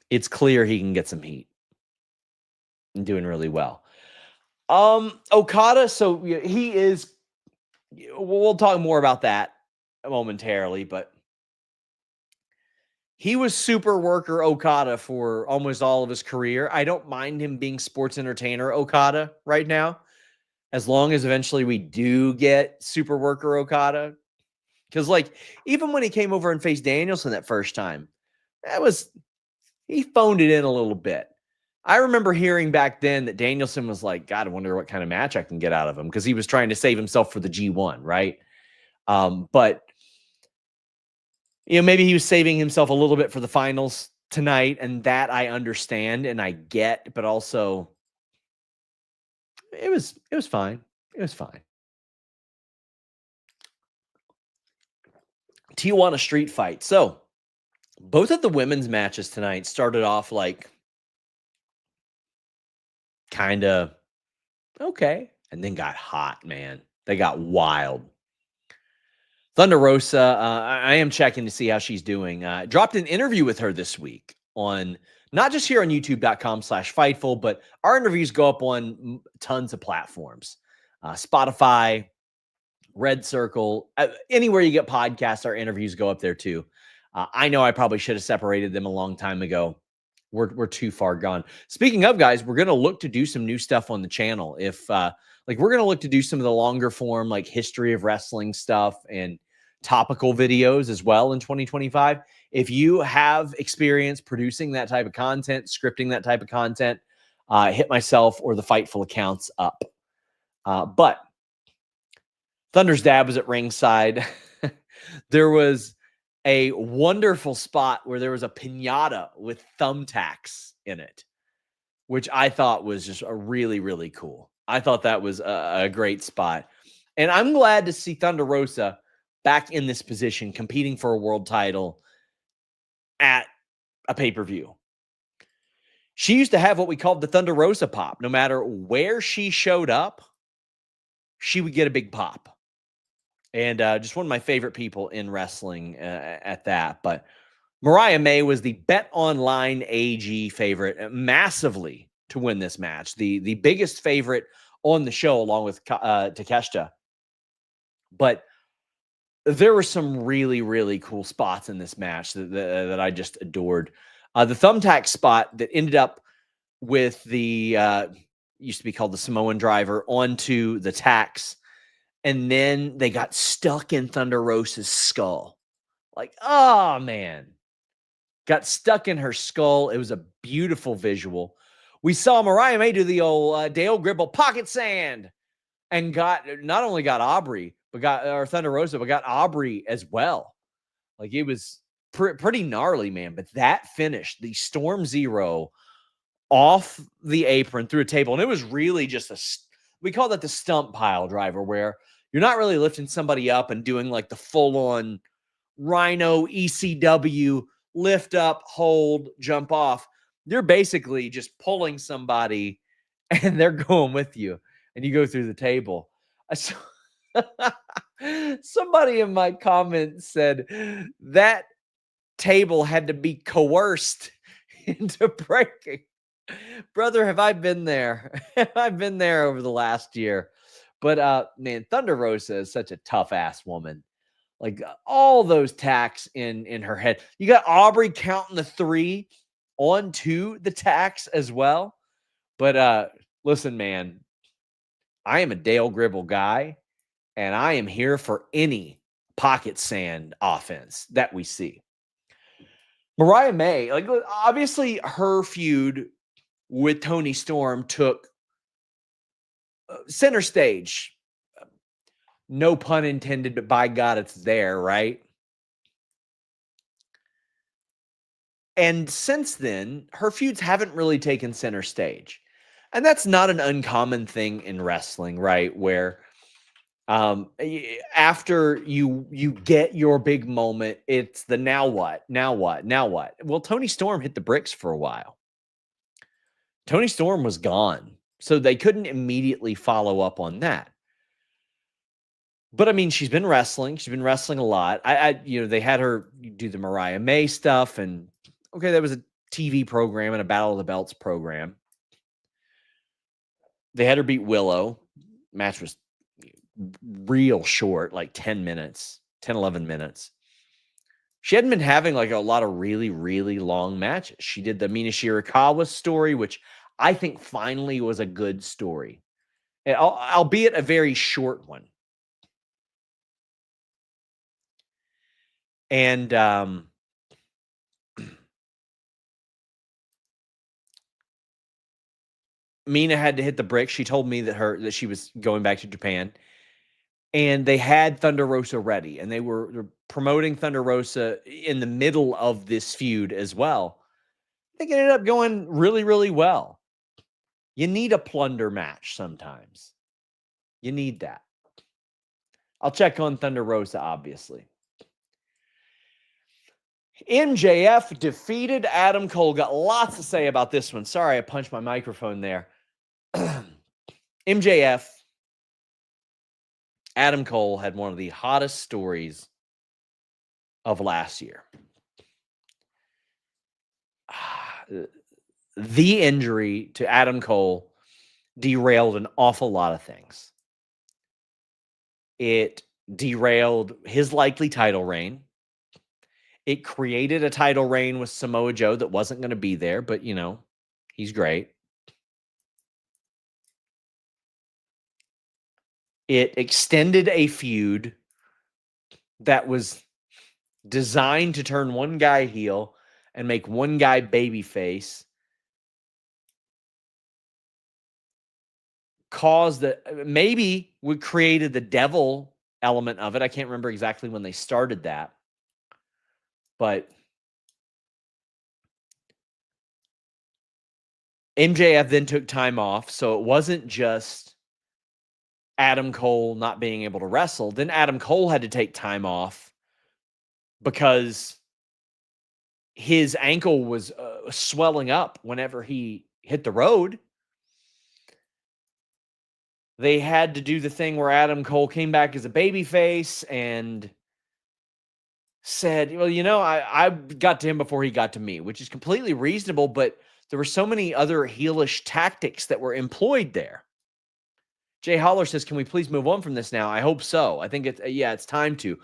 it's clear he can get some heat. And doing really well. Okada, so he is, we'll talk more about that momentarily, but he was super worker Okada for almost all of his career. I don't mind him being sports entertainer Okada right now, as long as eventually we do get super worker Okada. Because, like, even when he came over and faced Danielson that first time, he phoned it in a little bit. I remember hearing back then that Danielson was like, God, I wonder what kind of match I can get out of him, because he was trying to save himself for the G1, right? But, you know, maybe he was saving himself a little bit for the finals tonight, and that I understand and I get, but also it was fine. It was fine. Tijuana street fight. So both of the women's matches tonight started off like kind of okay, and then got hot, man. They got wild. Thunder Rosa, I am checking to see how she's doing. Dropped an interview with her this week on, not just here on youtube.com/Fightful, but our interviews go up on tons of platforms. Spotify, Red Circle, anywhere you get podcasts, our interviews go up there too. I know I probably should have separated them a long time ago. We're too far gone. Speaking of, guys, we're going to look to do some new stuff on the channel. If we're going to look to do some of the longer form, like history of wrestling stuff and topical videos as well in 2025. If you have experience producing that type of content, scripting that type of content, hit myself or the Fightful accounts up. But Thunder's dad was at ringside. There was a wonderful spot where there was a piñata with thumbtacks in it, which I thought was just a really, really cool. I thought that was a great spot. And I'm glad to see Thunder Rosa back in this position, competing for a world title at a pay-per-view. She used to have what we called the Thunder Rosa pop. No matter where she showed up, she would get a big pop. And just one of my favorite people in wrestling at that. But Mariah May was the Bet Online AG favorite massively to win this match. The biggest favorite on the show, along with Takeshita. But there were some really, really cool spots in this match that I just adored. The thumbtack spot that ended up with the used to be called the Samoan driver onto the tacks, and then they got stuck in Thunder Rosa's skull. Like, oh man, got stuck in her skull. It was a beautiful visual. We saw Mariah May do the old Dale Gribble pocket sand, and not only got Aubrey, but got Thunder Rosa, but got Aubrey as well. Like, it was pretty gnarly, man. But that finish, the Storm Zero off the apron through a table, and it was really just we call that the stump pile driver, where you're not really lifting somebody up and doing like the full-on Rhino ECW lift up, hold, jump off. You're basically just pulling somebody and they're going with you, and you go through the table. Somebody in my comments said that table had to be coerced into breaking. Brother, have I been there? I've been there over the last year. But man, Thunder Rosa is such a tough ass woman. Like, all those tacks in her head. You got Aubrey counting the 3 onto the tacks as well. But listen, man, I am a Dale Gribble guy, and I am here for any pocket sand offense that we see. Mariah May, like, obviously her feud with Toni Storm took center stage. No pun intended, but by God, it's there, right? And since then, her feuds haven't really taken center stage. And that's not an uncommon thing in wrestling, right? Where after you get your big moment, it's the now what? Now what? Now what? Well, Toni Storm hit the bricks for a while. Toni Storm was gone, so they couldn't immediately follow up on that. But I mean, she's been wrestling. She's been wrestling a lot. They had her do the Mariah May stuff, and okay, that was a TV program and a Battle of the Belts program. They had her beat Willow. Match was real short, like 10 minutes, 10, 11 minutes. She hadn't been having like a lot of really, really long matches. She did the Mina Shirakawa story, which I think finally was a good story, albeit a very short one. And Mina had to hit the bricks. She told me that she was going back to Japan, and they had Thunder Rosa ready, and they were promoting Thunder Rosa in the middle of this feud as well. I think it ended up going really, really well. You need a plunder match sometimes. You need that. I'll check on Thunder Rosa, obviously. MJF defeated Adam Cole. Got lots to say about this one. Sorry, I punched my microphone there. MJF, Adam Cole had one of the hottest stories of last year. The injury to Adam Cole derailed an awful lot of things. It derailed his likely title reign. It created a title reign with Samoa Joe that wasn't going to be there, but, he's great. It extended a feud that was designed to turn one guy heel and make one guy babyface. Caused that maybe we created the devil element of it. I can't remember exactly when they started that. But MJF then took time off, so it wasn't just Adam Cole not being able to wrestle. Then Adam Cole had to take time off because his ankle was swelling up whenever he hit the road. They had to do the thing where Adam Cole came back as a babyface and said, well, I got to him before he got to me, which is completely reasonable, but there were so many other heelish tactics that were employed there. Jay Holler says, can we please move on from this now? I hope so. I think it's time to.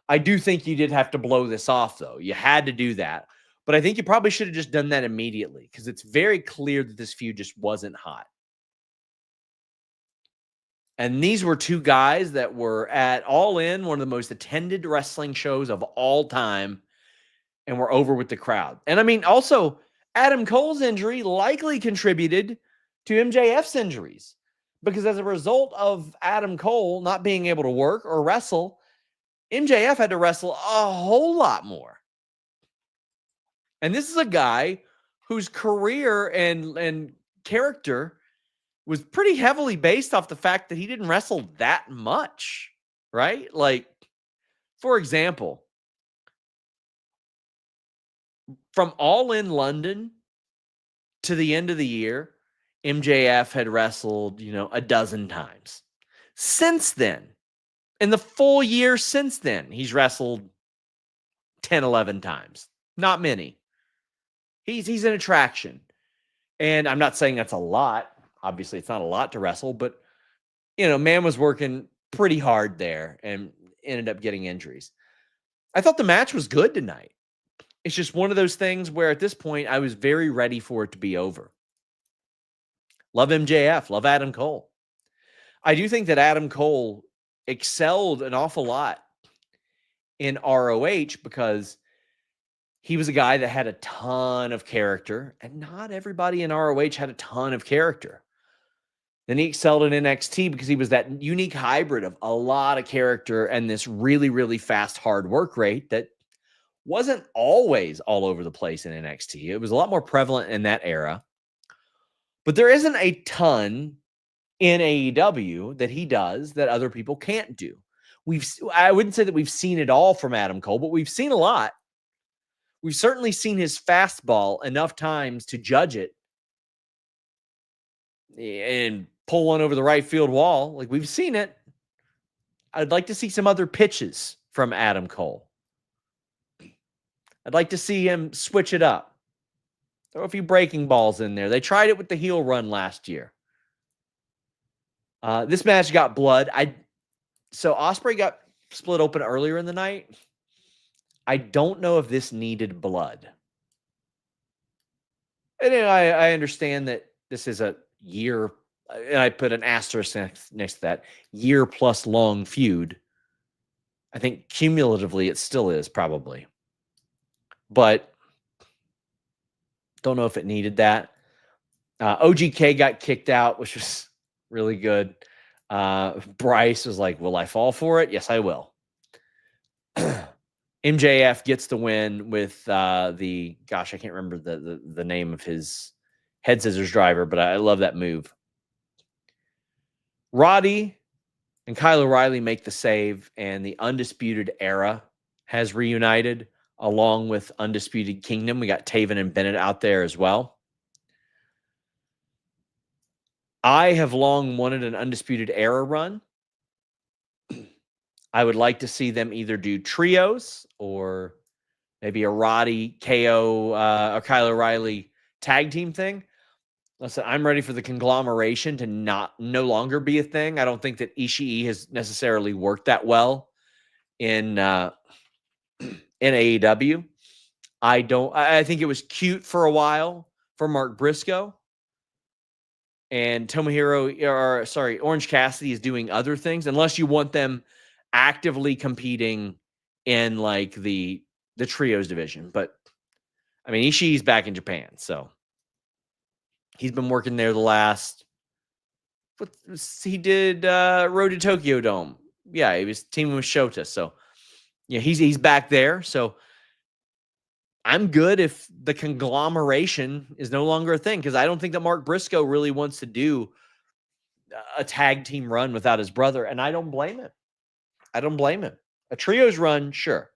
I do think you did have to blow this off, though. You had to do that. But I think you probably should have just done that immediately because it's very clear that this feud just wasn't hot. And these were two guys that were at All In, one of the most attended wrestling shows of all time, and were over with the crowd. And I mean, also, Adam Cole's injury likely contributed to MJF's injuries because as a result of Adam Cole not being able to work or wrestle, MJF had to wrestle a whole lot more. And this is a guy whose career and character was pretty heavily based off the fact that he didn't wrestle that much, right? Like, for example, from All In London to the end of the year, MJF had wrestled, a dozen times. Since then, in the full year since then, he's wrestled 10, 11 times. Not many. He's an attraction. And I'm not saying that's a lot. Obviously, it's not a lot to wrestle, but, man was working pretty hard there and ended up getting injuries. I thought the match was good tonight. It's just one of those things where at this point, I was very ready for it to be over. Love MJF. Love Adam Cole. I do think that Adam Cole excelled an awful lot in ROH because he was a guy that had a ton of character, and not everybody in ROH had a ton of character. Then he excelled in NXT because he was that unique hybrid of a lot of character and this really, really fast, hard work rate that wasn't always all over the place in NXT. It was a lot more prevalent in that era. But there isn't a ton in AEW that he does that other people can't do. I wouldn't say that we've seen it all from Adam Cole, but we've seen a lot. We've certainly seen his fastball enough times to judge it and pull one over the right field wall. Like, we've seen it. I'd like to see some other pitches from Adam Cole. I'd like to see him switch it up. Throw a few breaking balls in there. They tried it with the heel run last year. This match got blood. So Ospreay got split open earlier in the night. I don't know if this needed blood. And I understand that this is a year, and I put an asterisk next to that, year plus long feud. I think cumulatively it still is probably. But don't know if it needed that. OGK got kicked out, which was really good. Bryce was like, will I fall for it? Yes, I will. MJF gets the win with I can't remember the name of his head scissors driver, but I love that move. Roddy and Kyle O'Reilly make the save, and the Undisputed Era has reunited along with Undisputed Kingdom. We got Taven and Bennett out there as well. I have long wanted an Undisputed Era run. I would like to see them either do trios or maybe a Roddy, KO, or Kyle O'Reilly tag team thing. Listen, I'm ready for the conglomeration to no longer be a thing. I don't think that Ishii has necessarily worked that well in AEW. I think it was cute for a while for Mark Briscoe. And Orange Cassidy is doing other things, unless you want them actively competing in like the trios division. But I mean, Ishii's back in Japan, so he's been working there the last. He did Road to Tokyo Dome. Yeah, he was teaming with Shota, so yeah, he's back there. So I'm good if the conglomeration is no longer a thing, because I don't think that Mark Briscoe really wants to do a tag team run without his brother, and I don't blame him. A trios run, sure.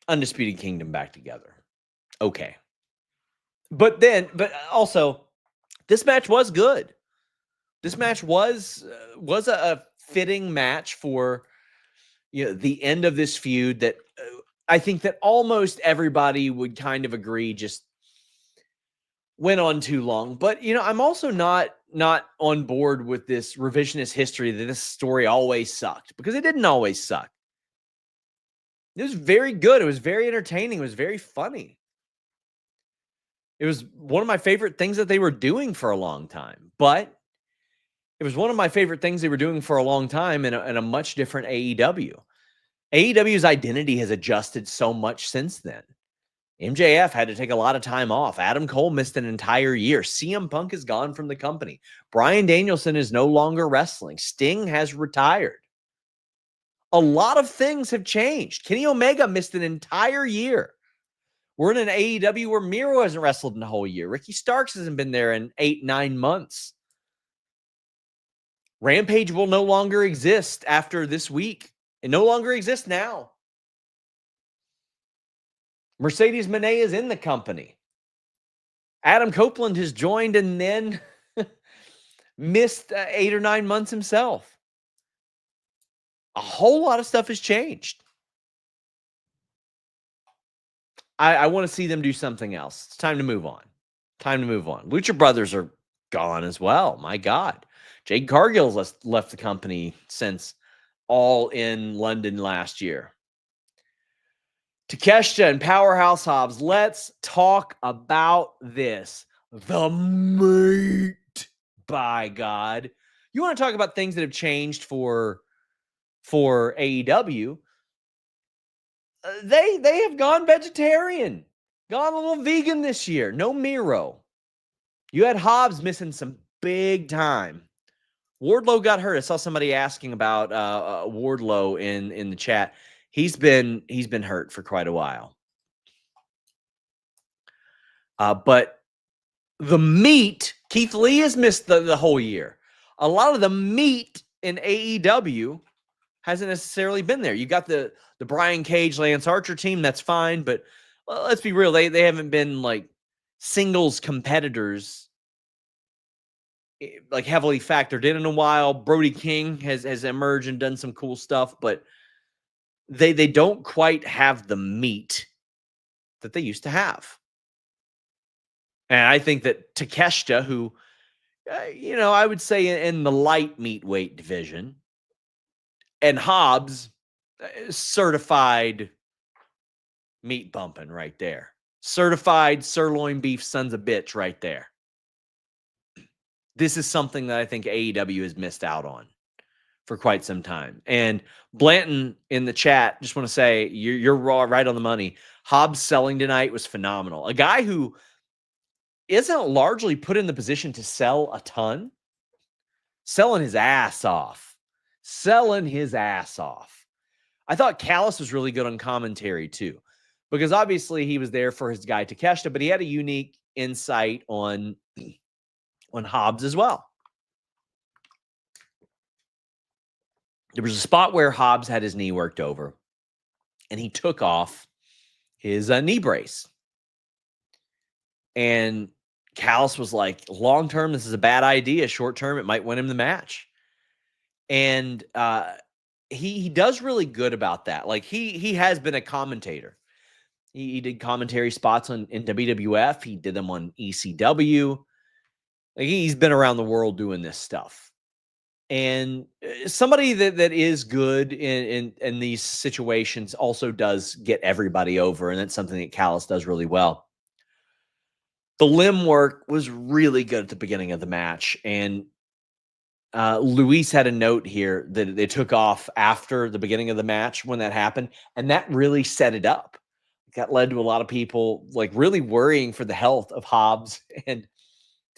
Undisputed Kingdom back together. Okay. But also, this match was good. This match was a fitting match for the end of this feud that I think that almost everybody would kind of agree just went on too long. But I'm also not on board with this revisionist history that this story always sucked, because it didn't always suck. It was very good. It was very entertaining. It was very funny. It was one of my favorite things that they were doing for a long time. But it was one of my favorite things they were doing for a long time in a much different AEW. AEW's identity has adjusted so much since then. MJF had to take a lot of time off. Adam Cole missed an entire year. CM Punk is gone from the company. Bryan Danielson is no longer wrestling. Sting has retired. A lot of things have changed. Kenny Omega missed an entire year. We're in an AEW where Miro hasn't wrestled in a whole year. Ricky Starks hasn't been there in 8-9 months. Rampage will no longer exist after this week. It no longer exists now. Mercedes Moné is in the company. Adam Copeland has joined and then missed 8 or 9 months himself. A whole lot of stuff has changed. I want to see them do something else. It's time to move on. Lucha Brothers are gone as well. My God. Jade Cargill's left the company since All in London last year. Takeshita and Powerhouse Hobbs. Let's talk about this. The meat, by God. You want to talk about things that have changed for AEW? They have gone vegetarian, gone a little vegan this year. No Miro. You had Hobbs missing some big time. Wardlow got hurt. I saw somebody asking about Wardlow in the chat. He's been hurt for quite a while. But the meat, Keith Lee has missed the whole year. A lot of the meat in AEW hasn't necessarily been there. You got the Brian Cage, Lance Archer team. That's fine. But let's be real. They haven't been like singles competitors like heavily factored in a while. Brody King has emerged and done some cool stuff, but they don't quite have the meat that they used to have. And I think that Takeshita, who, I would say in the light meat weight division, and Hobbs, certified meat bumping right there. Certified sirloin beef sons of bitch right there. This is something that I think AEW has missed out on for quite some time. And Blanton in the chat, just want to say, you're right on the money. Hobbs selling tonight was phenomenal. A guy who isn't largely put in the position to sell a ton, selling his ass off. I thought Callis was really good on commentary too, because obviously he was there for his guy Takeshita, but he had a unique insight on Hobbs as well. There was a spot where Hobbs had his knee worked over, and he took off his knee brace. And Callis was like, long term, this is a bad idea. Short term, it might win him the match. And he does really good about that. Like he has been a commentator. He did commentary spots in WWF. He did them on ECW. Like he's been around the world doing this stuff. And somebody that is good in these situations also does get everybody over. And that's something that Callis does really well. The limb work was really good at the beginning of the match. And Luis had a note here that they took off after the beginning of the match when that happened. And that really set it up. That led to a lot of people like really worrying for the health of Hobbs and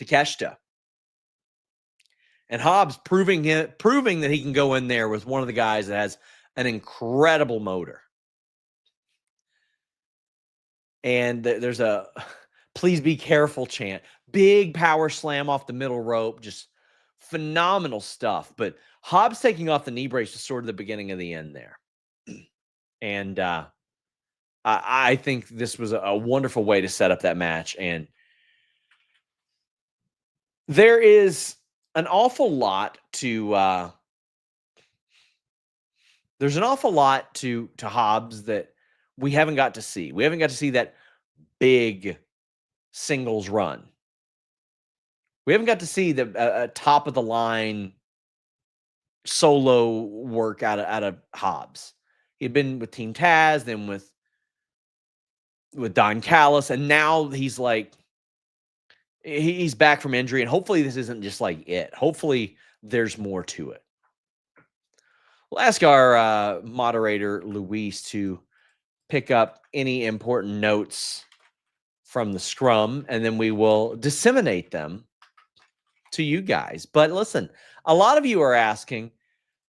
Takeshita. And Hobbs proving that he can go in there with one of the guys that has an incredible motor. And there's a please be careful chant. Big power slam off the middle rope. Just phenomenal stuff. But Hobbs taking off the knee brace was sort of the beginning of the end there. And I think this was a wonderful way to set up that match. And there is an awful lot to There's an awful lot to Hobbs that we haven't got to see. We haven't got to see that big singles run. We haven't got to see the top of the line solo work out of Hobbs. He'd been with Team Taz, then with Don Callis, and now he's like he's back from injury, and hopefully this isn't just like it. Hopefully there's more to it. We'll ask our moderator Luis to pick up any important notes from the scrum, and then we will disseminate them to you guys. But listen, a lot of you are asking,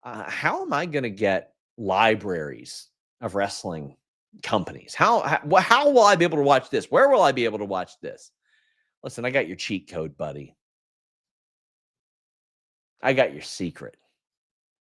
how am I going to get libraries of wrestling companies? How will I be able to watch this? Where will I be able to watch this? Listen, I got your cheat code, buddy. I got your secret.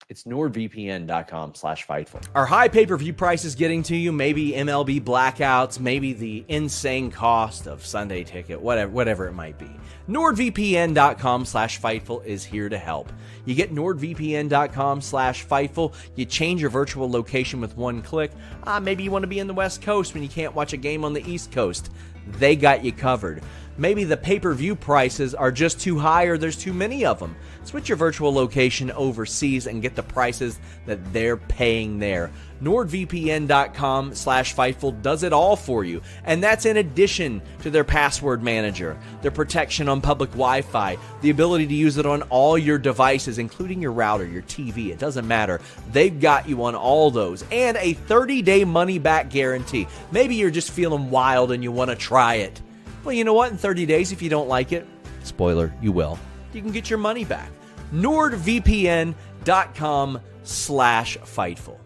It's nordvpn.com/Fightful. Are high pay-per-view prices getting to you? Maybe MLB blackouts, maybe the insane cost of Sunday ticket, whatever it might be. nordvpn.com/Fightful is here to help. You get nordvpn.com/Fightful. You change your virtual location with one click. Maybe you want to be in the West Coast when you can't watch a game on the East Coast. They got you covered. Maybe the pay-per-view prices are just too high or there's too many of them. Switch your virtual location overseas and get the prices that they're paying there. NordVPN.com/Fightful does it all for you. And that's in addition to their password manager, their protection on public Wi-Fi, the ability to use it on all your devices, including your router, your TV. It doesn't matter. They've got you on all those. And a 30-day money-back guarantee. Maybe you're just feeling wild and you want to try it. Well, you know what? In 30 days, if you don't like it, spoiler, you will, you can get your money back. NordVPN.com/Fightful.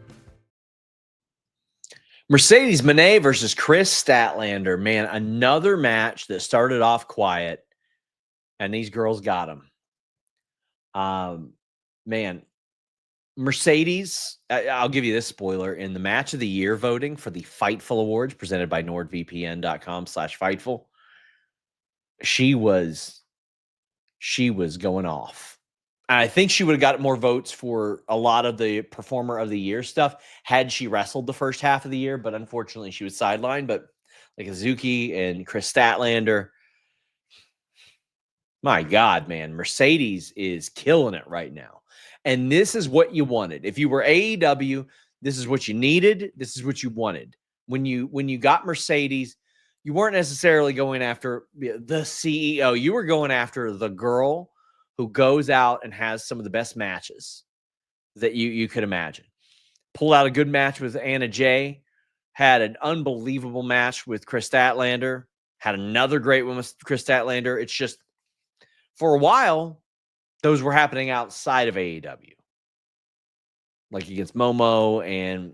Mercedes Moné versus Kris Statlander. Man, another match that started off quiet, and these girls got them. Man, Mercedes, I'll give you this spoiler. In the match of the year voting for the Fightful Awards presented by NordVPN.com/Fightful, she was going off. I think she would have got more votes for a lot of the Performer of the Year stuff had she wrestled the first half of the year, but unfortunately she was sidelined. But like Kazuchika and Kris Statlander, my God, man, Mercedes is killing it right now. And this is what you wanted. If you were AEW, this is what you needed. This is what you wanted. When you got Mercedes, you weren't necessarily going after the CEO. You were going after the girl who goes out and has some of the best matches that you could imagine. Pulled out a good match with Anna Jay, had an unbelievable match with Kris Statlander, had another great one with Kris Statlander. It's just, for a while, those were happening outside of AEW. Like against Momo and,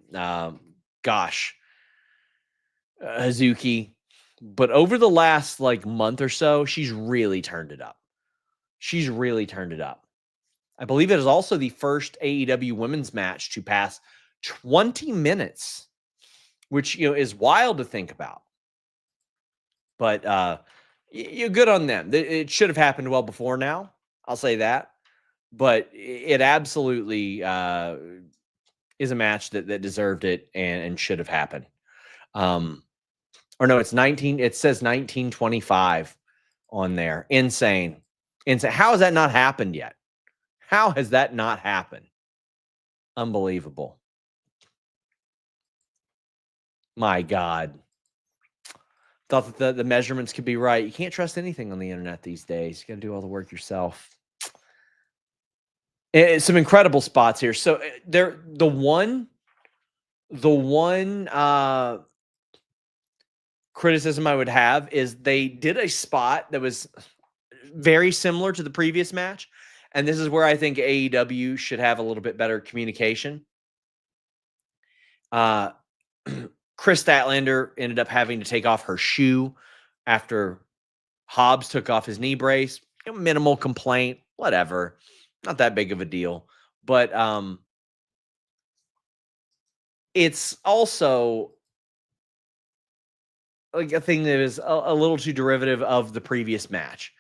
Hazuki. But over the last month or so, she's really turned it up. I believe it is also the first AEW women's match to pass 20 minutes, which is wild to think about. But you're good on them. It should have happened well before now. I'll say that. But it absolutely is a match that deserved it and should have happened. Or no, it's 19. It says 1925 on there. Insane. How has that not happened yet? How has that not happened? Unbelievable. My God. Thought that the measurements could be right. You can't trust anything on the internet these days. You got to do all the work yourself. Some incredible spots here. So the one criticism I would have is they did a spot that was very similar to the previous match. And this is where I think AEW should have a little bit better communication. Kris Statlander ended up having to take off her shoe after Hobbs took off his knee brace. Minimal complaint, whatever. Not that big of a deal. But it's also like a thing that is a little too derivative of the previous match.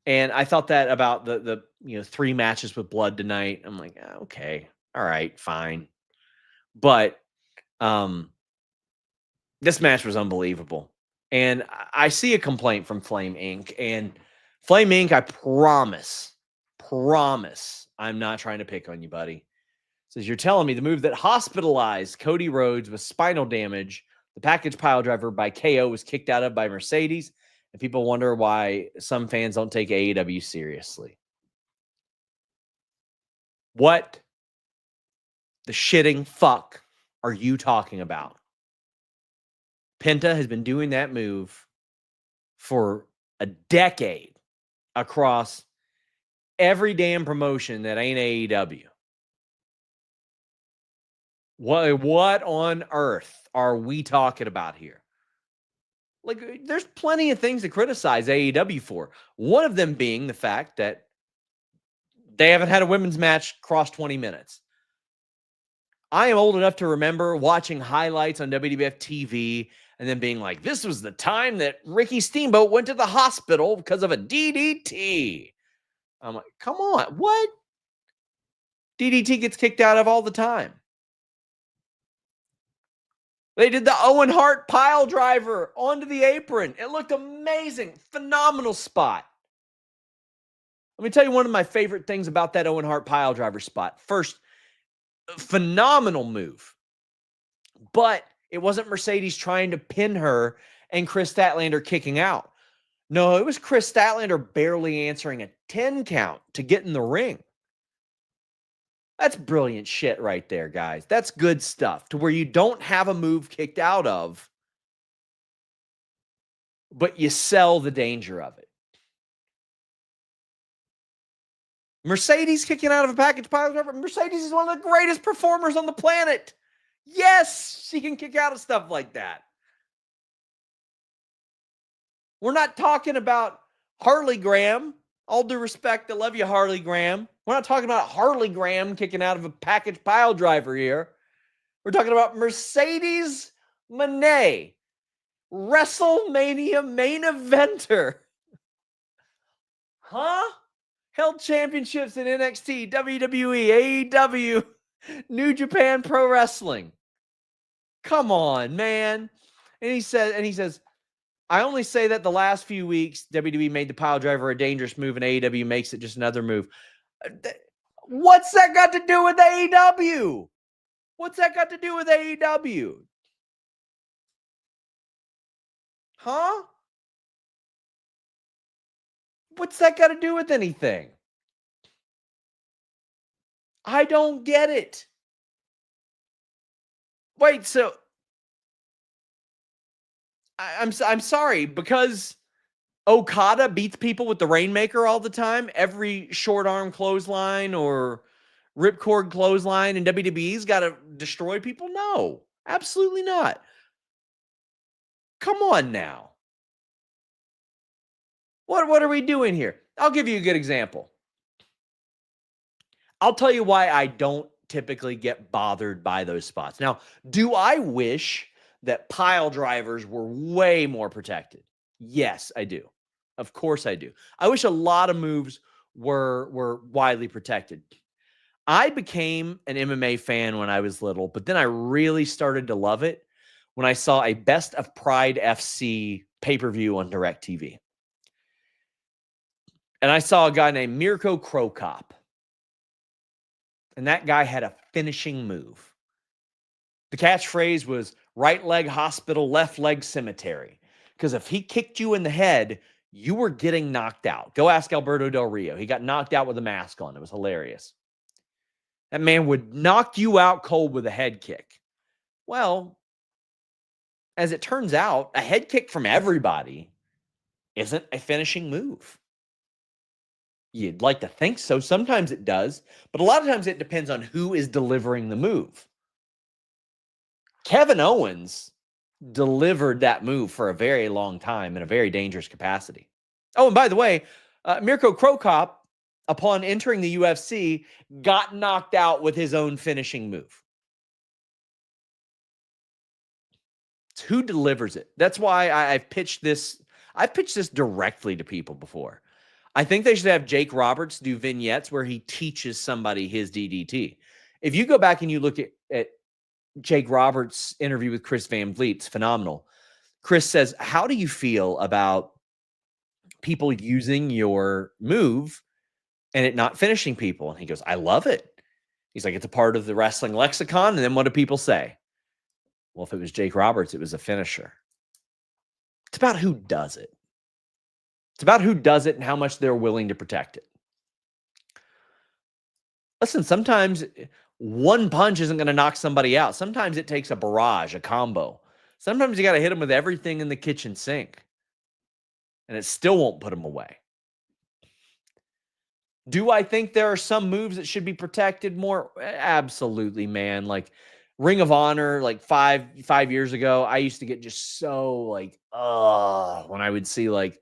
And I thought that about the 3 matches with blood tonight. I'm like, okay, all right, fine. But this match was unbelievable. And I see a complaint from Flame Inc. And Flame Inc., I promise, I'm not trying to pick on you, buddy. Says, you're telling me the move that hospitalized Cody Rhodes with spinal damage, the package pile driver by KO, was kicked out of by Mercedes, and people wonder why some fans don't take AEW seriously. What the shitting fuck are you talking about? Penta has been doing that move for a decade across every damn promotion that ain't AEW. What on earth are we talking about here? Like, there's plenty of things to criticize AEW for. One of them being the fact that they haven't had a women's match cross 20 minutes. I am old enough to remember watching highlights on WWF TV and then being like, this was the time that Ricky Steamboat went to the hospital because of a DDT. I'm like, come on, what? DDT gets kicked out of all the time. They did the Owen Hart pile driver onto the apron. It looked amazing. Phenomenal spot. Let me tell you one of my favorite things about that Owen Hart pile driver spot. First, phenomenal move. But it wasn't Mercedes trying to pin her and Kris Statlander kicking out. No, it was Kris Statlander barely answering a 10 count to get in the ring. That's brilliant shit right there, guys. That's good stuff, to where you don't have a move kicked out of, but you sell the danger of it. Mercedes kicking out of a package pile driver. Mercedes is one of the greatest performers on the planet. Yes, she can kick out of stuff like that. We're not talking about Harley Graham. All due respect, I love you, Harley Graham. We're not talking about Harley Graham kicking out of a package pile driver here. We're talking about Mercedes Moné, WrestleMania main eventer. Huh? Held championships in NXT, WWE, AEW, New Japan Pro Wrestling. Come on, man. And he says, I only say that the last few weeks, WWE made the pile driver a dangerous move and AEW makes it just another move. What's that got to do with AEW? What's that got to do with AEW? Huh? What's that got to do with anything? I don't get it. Wait, so I'm sorry, because Okada beats people with the Rainmaker all the time, every short arm clothesline or ripcord clothesline, and WWE's got to destroy people? No, absolutely not. Come on now. What are we doing here? I'll give you a good example. I'll tell you why I don't typically get bothered by those spots. Now, do I wish that pile drivers were way more protected? Yes, I do. Of course I do. I wish a lot of moves were widely protected. I became an MMA fan when I was little, but then I really started to love it when I saw a Best of Pride FC pay-per-view on DirecTV. And I saw a guy named Mirko Cro Cop. And that guy had a finishing move. The catchphrase was right leg hospital, left leg cemetery. Because if he kicked you in the head, you were getting knocked out. Go ask Alberto Del Rio. He got knocked out with a mask on. It was hilarious. That man would knock you out cold with a head kick. Well, as it turns out, a head kick from everybody isn't a finishing move. You'd like to think so. Sometimes it does, but a lot of times it depends on who is delivering the move. Kevin Owens delivered that move for a very long time in a very dangerous capacity. Oh, and by the way, Mirko Cro Cop, upon entering the UFC, got knocked out with his own finishing move. It's who delivers it. That's why I've pitched this. I've pitched this directly to people before. I think they should have Jake Roberts do vignettes where he teaches somebody his DDT. If you go back and you look at Jake Roberts' interview with Chris Van Vliet's phenomenal. Chris says, how do you feel about people using your move and it not finishing people? And he goes, I love it. He's like, it's a part of the wrestling lexicon. And then what do people say? Well, if it was Jake Roberts, it was a finisher. It's about who does it. It's about who does it and how much they're willing to protect it. Listen, sometimes one punch isn't going to knock somebody out. Sometimes it takes a barrage, a combo. Sometimes you got to hit them with everything in the kitchen sink, and it still won't put them away. Do I think there are some moves that should be protected more? Absolutely, man. Like Ring of Honor, like five years ago, I used to get just so like, when I would see like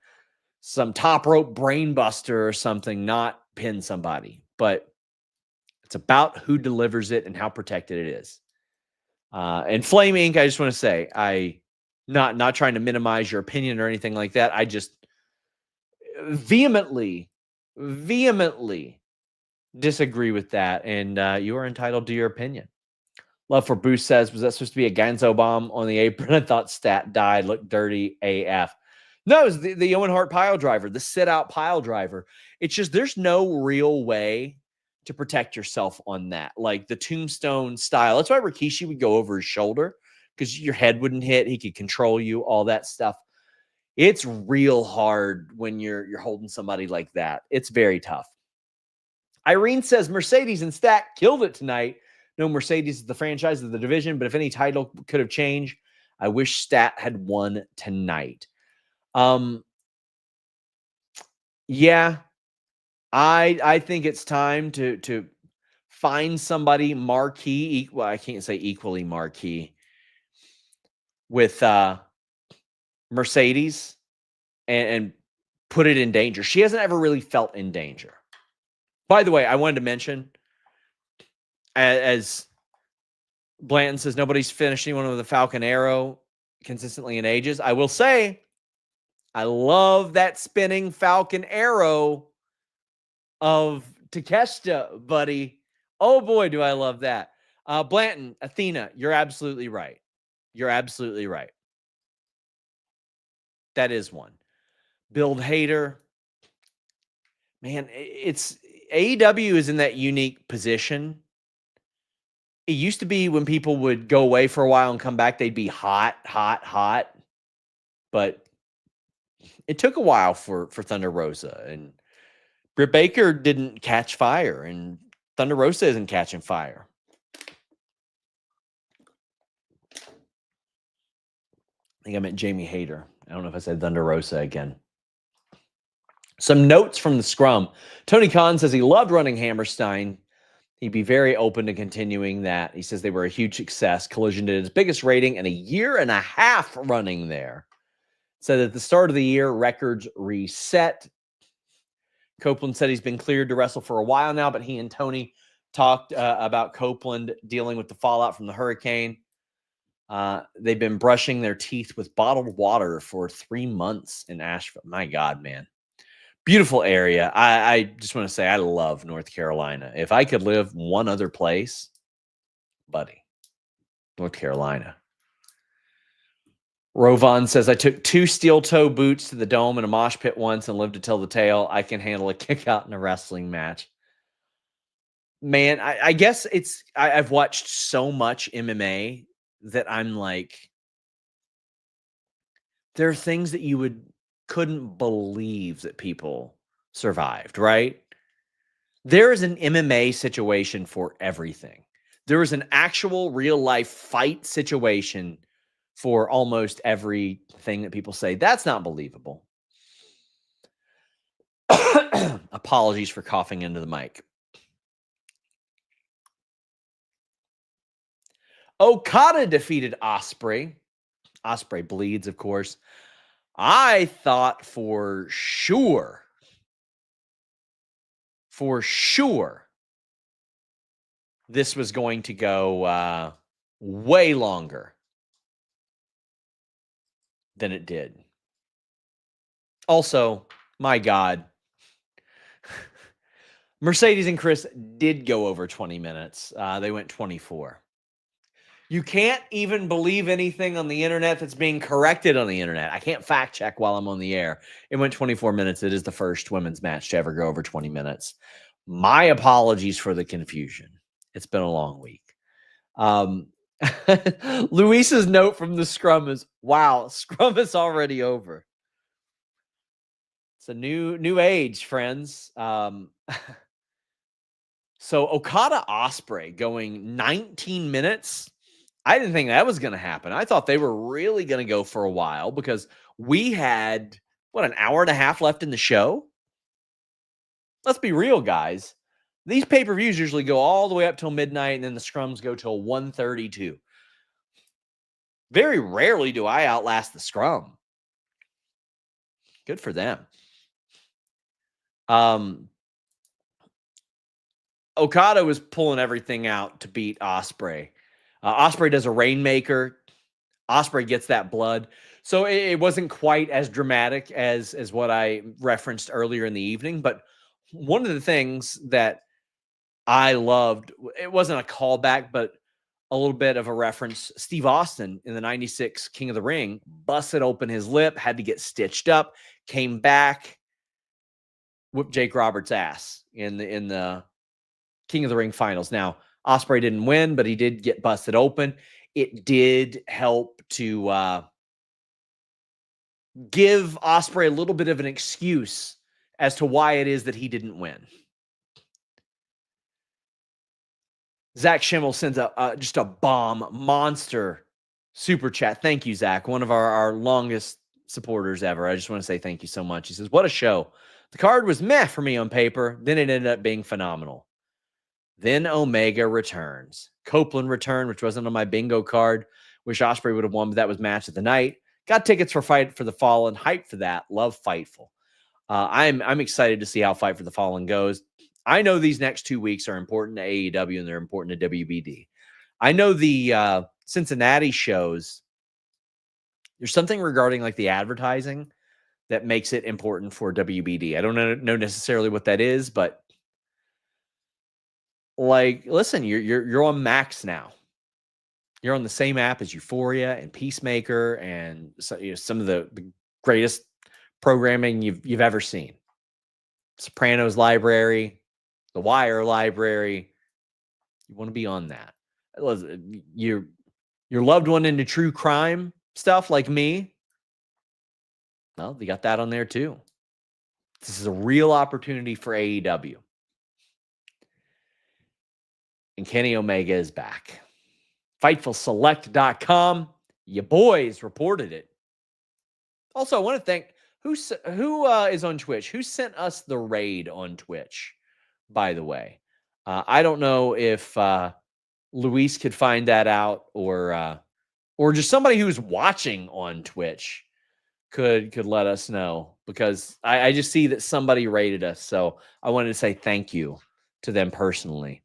some top rope brain buster or something not pin somebody. But it's about who delivers it and how protected it is. And Flame Inc., I just want to say, I not trying to minimize your opinion or anything like that. I just vehemently disagree with that. And you are entitled to your opinion. Love for Boost says, was that supposed to be a Ganzo bomb on the apron? I thought Stat died. Looked dirty AF. No, it was the Owen Hart pile driver, the sit out pile driver. It's just there's no real way to protect yourself on that. Like the tombstone style. That's why Rikishi would go over his shoulder because your head wouldn't hit. He could control you, all that stuff. It's real hard when you're holding somebody like that. It's very tough. Irene says Mercedes and Stat killed it tonight. No, Mercedes is the franchise of the division, but if any title could have changed, I wish Stat had won tonight. Yeah, I think it's time to find somebody marquee. Well, I can't say equally marquee with Mercedes and put it in danger. She hasn't ever really felt in danger. By the way, I wanted to mention, as Blanton says, nobody's finished anyone with a Falcon Arrow consistently in ages. I will say, I love that spinning Falcon Arrow of Takeshita, buddy. Oh boy, do I love that. Blanton, Athena, you're absolutely right. You're absolutely right. That is one. Build hater. Man, it's AEW is in that unique position. It used to be when people would go away for a while and come back, they'd be hot. But it took a while for Thunder Rosa, and Britt Baker didn't catch fire, and Thunder Rosa isn't catching fire. I think I meant Jamie Hayter. I don't know if I said Thunder Rosa again. Some notes from the scrum. Tony Khan says he loved running Hammerstein. He'd be very open to continuing that. He says they were a huge success. Collision did its biggest rating in a year and a half running there. Said at the start of the year, records reset. Copeland said he's been cleared to wrestle for a while now, but he and Tony talked about Copeland dealing with the fallout from the hurricane. They've been brushing their teeth with bottled water for 3 months in Asheville. My God, man. Beautiful area. I just want to say I love North Carolina. If I could live one other place, buddy, North Carolina. Rovan says, I took 2 steel toe boots to the dome in a mosh pit once and lived to tell the tale. I can handle a kick out in a wrestling match. Man, I guess I've watched so much MMA that I'm like, there are things that you couldn't believe that people survived, right? There is an MMA situation for everything. There is an actual real life fight situation for almost everything that people say. That's not believable. Apologies for coughing into the mic. Okada defeated Ospreay. Ospreay bleeds, of course. I thought for sure, this was going to go way longer than it did. Also, my God, Mercedes and Kris did go over 20 minutes. They went 24. You can't even believe anything on the internet that's being corrected on the internet. I can't fact check while I'm on the air. It went 24 minutes. It is the first women's match to ever go over 20 minutes. My apologies for the confusion. It's been a long week. Luis's note from the scrum is, wow, scrum is already over. It's a new age, friends. So Okada Ospreay going 19 minutes. I didn't think that was going to happen. I thought they were really going to go for a while because we had, an hour and a half left in the show? Let's be real, guys. These pay-per-views usually go all the way up till midnight, and then the scrums go till 1:32. Very rarely do I outlast the scrum. Good for them. Okada was pulling everything out to beat Ospreay. Ospreay does a Rainmaker. Ospreay gets that blood. So it wasn't quite as dramatic as what I referenced earlier in the evening. But one of the things that I loved, it wasn't a callback, but a little bit of a reference. Steve Austin in the 96 King of the Ring busted open his lip, had to get stitched up, came back, whipped Jake Roberts' ass in the King of the Ring finals. Now, Ospreay didn't win, but he did get busted open. It did help to give Ospreay a little bit of an excuse as to why it is that he didn't win. Zach Schimmel sends just a bomb monster super chat. Thank you, Zach. One of our longest supporters ever. I just want to say thank you so much. He says, what a show. The card was meh for me on paper. Then it ended up being phenomenal. Then Omega returns. Copeland returned, which wasn't on my bingo card. Wish Ospreay would have won, but that was match of the night. Got tickets for Fight for the Fallen. Hyped for that. Love Fightful. I'm excited to see how Fight for the Fallen goes. I know these next 2 weeks are important to AEW and they're important to WBD. I know the Cincinnati shows, there's something regarding like the advertising that makes it important for WBD. I don't know necessarily what that is, but like, listen, you're on Max now. You're on the same app as Euphoria and Peacemaker and some of the greatest programming you've ever seen. Sopranos library, The Wire library. You want to be on that. Your loved one into true crime stuff like me. Well, they got that on there too. This is a real opportunity for AEW. And Kenny Omega is back. FightfulSelect.com. You boys reported it. Also, I want to thank who is on Twitch. Who sent us the raid on Twitch, by the way? I don't know if Luis could find that out or just somebody who's watching on Twitch could let us know, because I just see that somebody rated us. So I wanted to say thank you to them personally.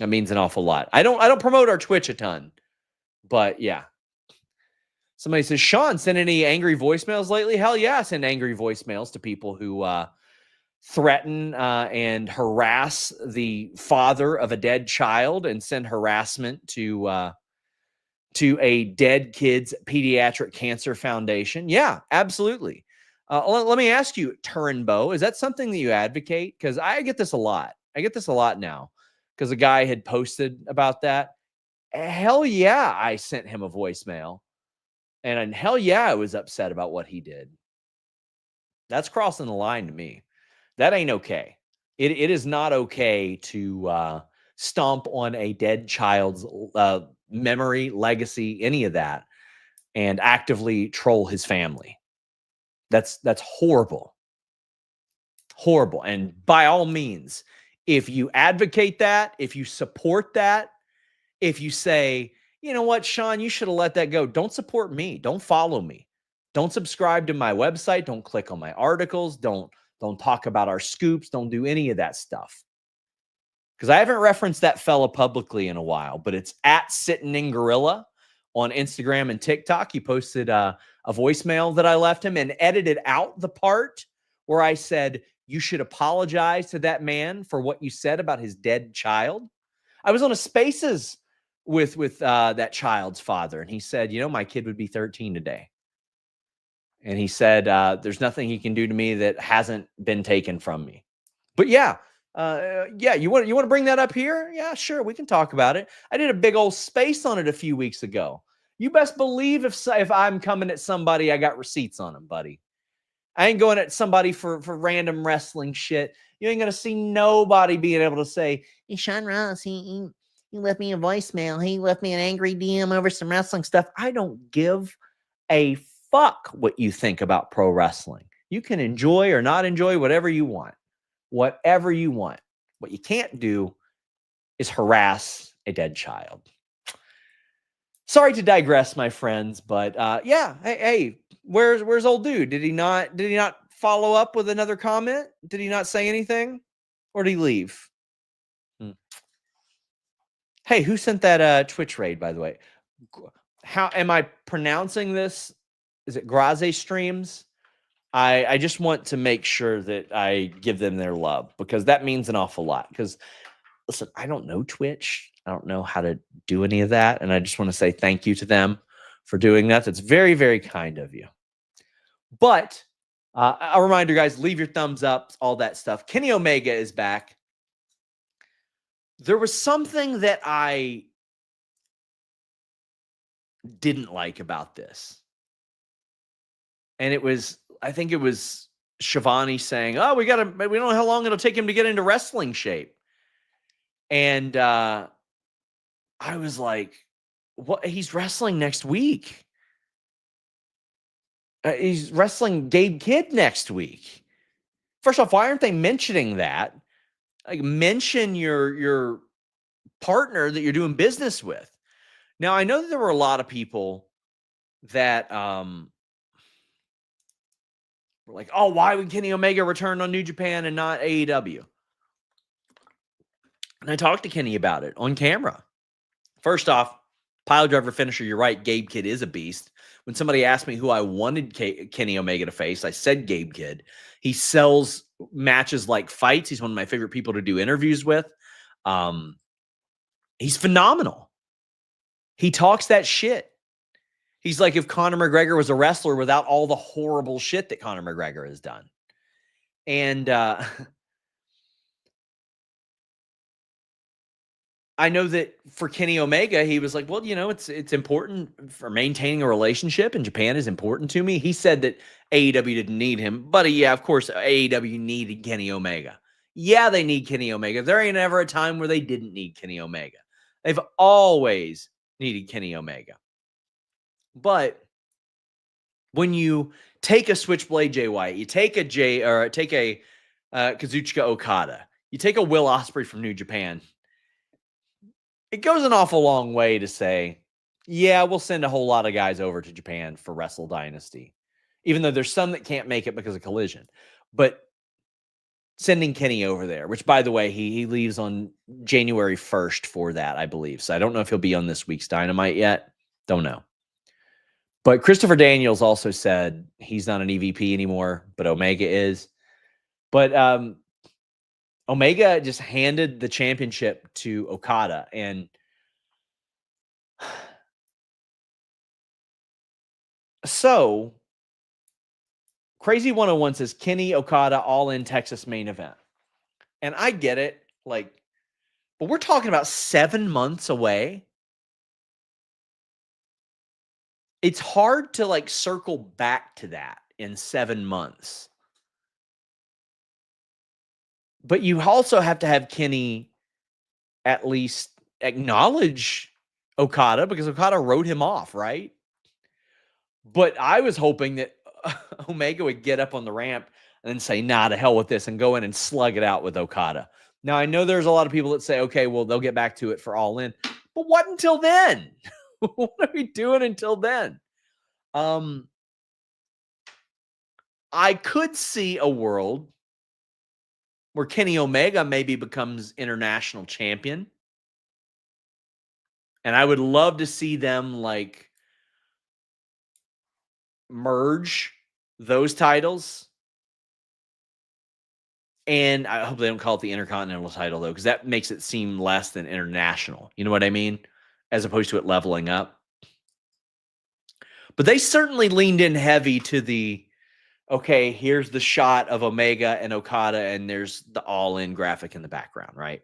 That means an awful lot. I don't promote our Twitch a ton, but yeah. Somebody says, Sean, sent any angry voicemails lately? Hell yeah, I send angry voicemails to people who threaten and harass the father of a dead child and send harassment to a dead kid's pediatric cancer foundation. Yeah, absolutely. Let me ask you, Turnbow, is that something that you advocate? Because I get this a lot. I get this a lot now because a guy had posted about that. Hell yeah, I sent him a voicemail. And hell yeah, I was upset about what he did. That's crossing the line to me. That ain't okay. It is not okay to stomp on a dead child's memory, legacy, any of that, and actively troll his family. That's horrible. Horrible. And by all means, if you advocate that, if you support that, if you say, you know what, Sean, you should have let that go. Don't support me. Don't follow me. Don't subscribe to my website. Don't click on my articles. Don't talk about our scoops. Don't do any of that stuff. Because I haven't referenced that fella publicly in a while, but it's at Sitting in Gorilla on Instagram and TikTok. He posted a voicemail that I left him and edited out the part where I said, you should apologize to that man for what you said about his dead child. I was on a Spaces with that child's father, and he said, my kid would be 13 today. And he said, there's nothing he can do to me that hasn't been taken from me. But yeah, you want to bring that up here? Yeah, sure, we can talk about it. I did a big old space on it a few weeks ago. You best believe if I'm coming at somebody, I got receipts on them, buddy. I ain't going at somebody for random wrestling shit. You ain't gonna see nobody being able to say, "Hey, Sean Ross, he left me a voicemail. He left me an angry DM over some wrestling stuff." I don't give a fuck what you think about pro wrestling. You can enjoy or not enjoy whatever you want. Whatever you want. What you can't do is harass a dead child. Sorry to digress, my friends, but yeah, hey, where's old dude? Did he not follow up with another comment? Did he not say anything? Or did he leave? Hey, who sent that Twitch raid, by the way? How am I pronouncing this? Is it Graze Streams? I just want to make sure that I give them their love, because that means an awful lot. Because listen, I don't know Twitch. I don't know how to do any of that. And I just want to say thank you to them for doing that. That's very, very kind of you. But a reminder, guys, leave your thumbs up, all that stuff. Kenny Omega is back. There was something that I didn't like about this. And I think it was Shivani saying, "Oh, we don't know how long it'll take him to get into wrestling shape." And I was like, "What? He's wrestling next week. He's wrestling Gabe Kidd next week." First off, why aren't they mentioning that? Like, mention your partner that you're doing business with. Now, I know that there were a lot of people that were like, "Oh, why would Kenny Omega return on New Japan and not AEW?" And I talked to Kenny about it on camera. First off, pile driver finisher, you're right. Gabe Kidd is a beast. When somebody asked me who I wanted Kenny Omega to face, I said Gabe Kidd. He sells matches like fights. He's one of my favorite people to do interviews with. He's phenomenal. He talks that shit. He's like if Conor McGregor was a wrestler without all the horrible shit that Conor McGregor has done. And I know that for Kenny Omega, he was like, "Well, it's important for maintaining a relationship, and Japan is important to me." He said that AEW didn't need him, but yeah, of course, AEW needed Kenny Omega. Yeah, they need Kenny Omega. There ain't ever a time where they didn't need Kenny Omega. They've always needed Kenny Omega. But when you take a Switchblade Jay White, you take a Kazuchika Okada, you take a Will Ospreay from New Japan, it goes an awful long way to say, yeah, we'll send a whole lot of guys over to Japan for Wrestle Dynasty, even though there's some that can't make it because of Collision. But sending Kenny over there, which, by the way, he leaves on January 1st for that, I believe. So I don't know if he'll be on this week's Dynamite yet. Don't know. But Christopher Daniels also said he's not an EVP anymore, but Omega is. But Omega just handed the championship to Okada. And so Crazy 101 says Kenny Okada all in Texas main event. And I get it. But we're talking about 7 months away. It's hard to circle back to that in 7 months. But you also have to have Kenny at least acknowledge Okada, because Okada wrote him off, right? But I was hoping that Omega would get up on the ramp and then say, "Nah, to hell with this," and go in and slug it out with Okada. Now, I know there's a lot of people that say, okay, well, they'll get back to it for All In. But what until then? What are we doing until then? I could see a world where Kenny Omega maybe becomes international champion. And I would love to see them merge those titles. And I hope they don't call it the Intercontinental title, though, because that makes it seem less than international. You know what I mean? as opposed to it leveling up. But they certainly leaned in heavy to the, okay, here's the shot of Omega and Okada, and there's the all-in graphic in the background, right?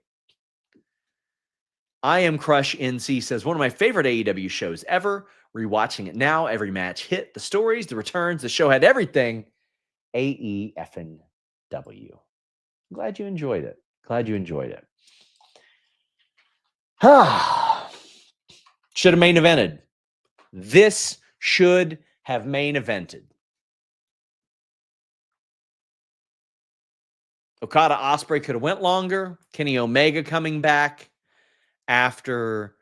I Am Crush NC says, one of my favorite AEW shows ever. Rewatching it now, every match hit, the stories, the returns, the show had everything. AEFNW. Glad you enjoyed it. Glad you enjoyed it. Should have main evented. This should have main evented. Okada Ospreay could have went longer. Kenny Omega coming back after,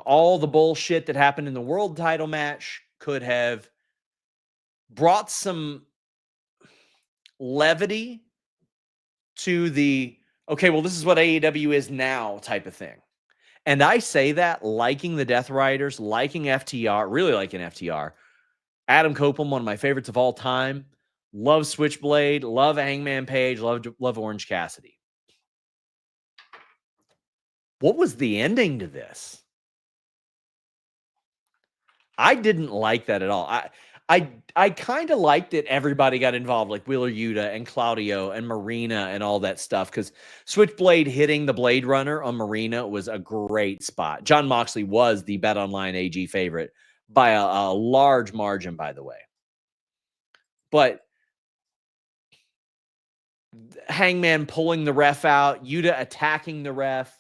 all the bullshit that happened in the world title match could have brought some levity to the, okay, well, this is what AEW is now type of thing. And I say that liking the Death Riders, liking FTR, really liking FTR. Adam Copeland, one of my favorites of all time. Love Switchblade, love Hangman Page, love Orange Cassidy. What was the ending to this? I didn't like that at all. I kind of liked that everybody got involved, like Wheeler Yuta and Claudio and Marina and all that stuff, because Switchblade hitting the Blade Runner on Marina was a great spot. Jon Moxley was the BetOnline AG favorite by a large margin, by the way. But Hangman pulling the ref out, Yuta attacking the ref.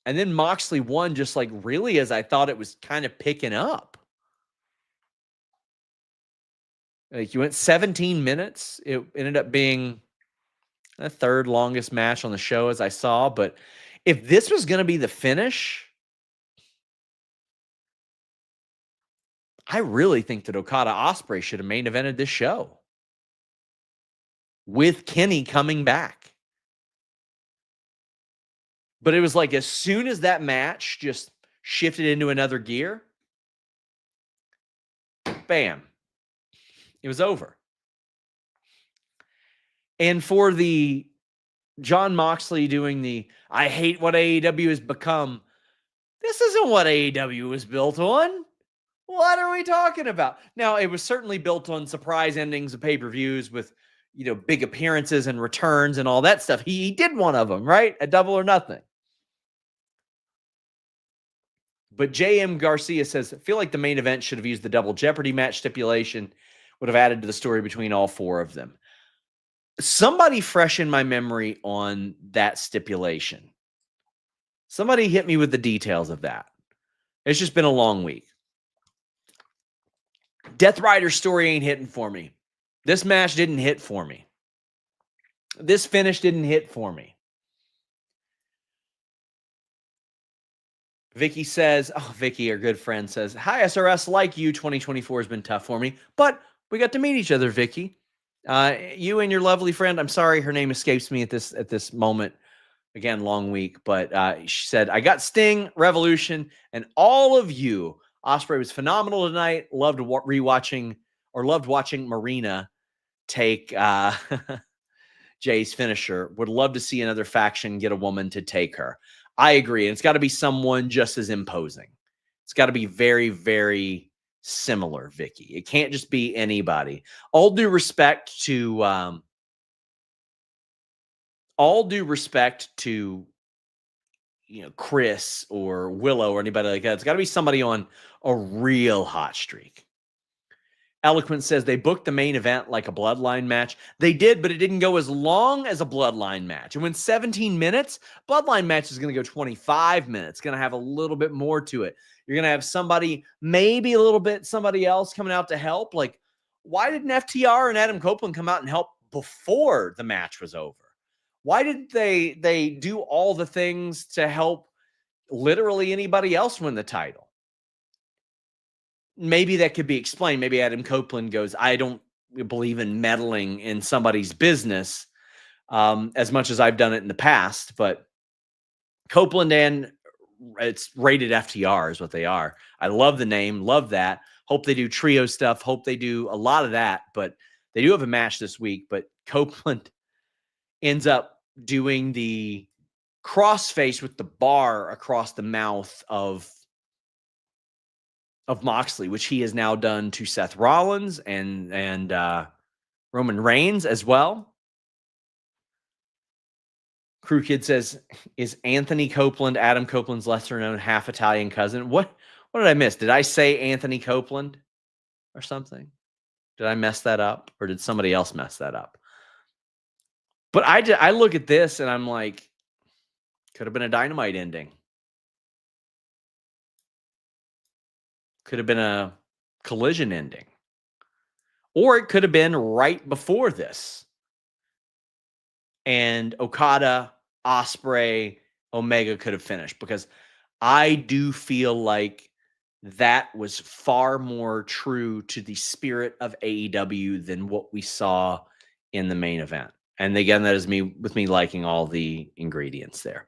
And then Moxley won just like really as I thought it was kind of picking up. Like you went 17 minutes. It ended up being the third longest match on the show as I saw. But if this was going to be the finish, I really think that Okada Ospreay should have main evented this show with Kenny coming back. But it was like as soon as that match just shifted into another gear, bam, it was over. And for the Jon Moxley doing the, I hate what AEW has become, this isn't what AEW was built on. What are we talking about? Now, it was certainly built on surprise endings of pay-per-views with, big appearances and returns and all that stuff. He did one of them, right? At Double or Nothing. But J.M. Garcia says, I feel like the main event should have used the double Jeopardy match stipulation, would have added to the story between all four of them. Somebody fresh in my memory on that stipulation. Somebody hit me with the details of that. It's just been a long week. Death Rider's story ain't hitting for me. This match didn't hit for me. This finish didn't hit for me. Vicky says, Vicky, our good friend, says, hi, SRS, like you, 2024 has been tough for me, but we got to meet each other, Vicky. You and your lovely friend, I'm sorry, her name escapes me at this moment. Again, long week, but she said, I got Sting, Revolution, and all of you. Ospreay was phenomenal tonight. Loved watching Marina take Jay's finisher. Would love to see another faction get a woman to take her. I agree. And it's got to be someone just as imposing. It's got to be very, very similar, Vicky. It can't just be anybody. All due respect to Kris or Willow or anybody like that. It's got to be somebody on a real hot streak. Eloquent says they booked the main event like a bloodline match. They did, but it didn't go as long as a bloodline match. It went 17 minutes. Bloodline match is going to go 25 minutes. Going to have a little bit more to it. You're going to have somebody, maybe a little bit, somebody else coming out to help. Like, why didn't FTR and Adam Copeland come out and help before the match was over? Why didn't they do all the things to help literally anybody else win the title? Maybe that could be explained. Maybe Adam Copeland goes, I don't believe in meddling in somebody's business as much as I've done it in the past. But Copeland and it's rated FTR is what they are. I love the name. Love that. Hope they do trio stuff. Hope they do a lot of that. But they do have a match this week. But Copeland ends up doing the crossface with the bar across the mouth of Moxley, which he has now done to Seth Rollins and Roman Reigns as well. Crew Kid says, is Anthony Copeland Adam Copeland's lesser-known half-Italian cousin? What did I miss? Did I say Anthony Copeland or something? Did I mess that up? Or did somebody else mess that up? But I look at this and I'm like, could have been a Dynamite ending. Could have been a Collision ending. Or it could have been right before this. And Okada, Ospreay, Omega could have finished, because I do feel like that was far more true to the spirit of AEW than what we saw in the main event. And again, that is me liking all the ingredients there.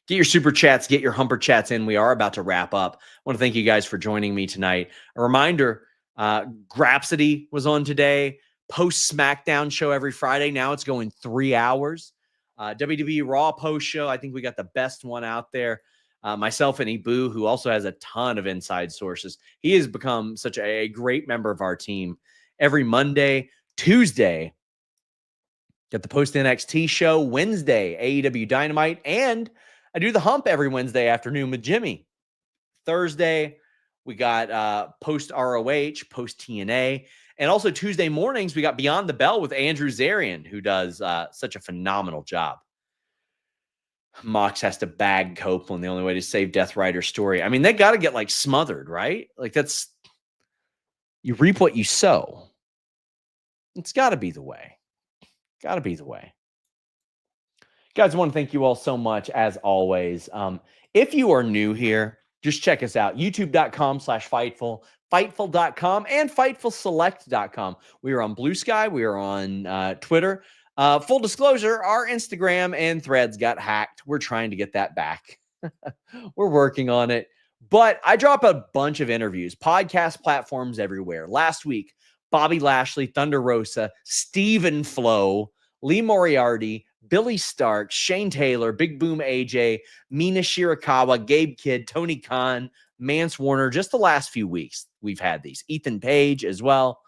Get your super chats, get your humper chats in. We are about to wrap up. I want to thank you guys for joining me tonight. A reminder, Grapsody was on today. Post SmackDown show every Friday. Now it's going 3 hours. WWE Raw post show. I think we got the best one out there. Myself and Ibu, who also has a ton of inside sources. He has become such a great member of our team. Every Monday, Tuesday, got the post NXT show. Wednesday, AEW Dynamite. And I do the hump every Wednesday afternoon with Jimmy. Thursday, we got post ROH, post TNA. And also Tuesday mornings, we got Beyond the Bell with Andrew Zarian, who does such a phenomenal job. Mox has to bag Copeland, the only way to save Death Rider's story. I mean, they got to get like smothered, right? Like that's, you reap what you sow. It's got to be the way. Got to be the way. Guys, I want to thank you all so much, as always. If you are new here, just check us out. YouTube.com/Fightful, Fightful.com, and FightfulSelect.com. We are on Blue Sky. We are on Twitter. Full disclosure, our Instagram and Threads got hacked. We're trying to get that back. We're working on it. But I drop a bunch of interviews, podcast platforms everywhere. Last week, Bobby Lashley, Thunder Rosa, Steven Flo, Lee Moriarty, Billy Stark, Shane Taylor, Big Boom AJ, Mina Shirakawa, Gabe Kidd, Tony Khan, Mance Warner. Just the last few weeks we've had these. Ethan Page as well.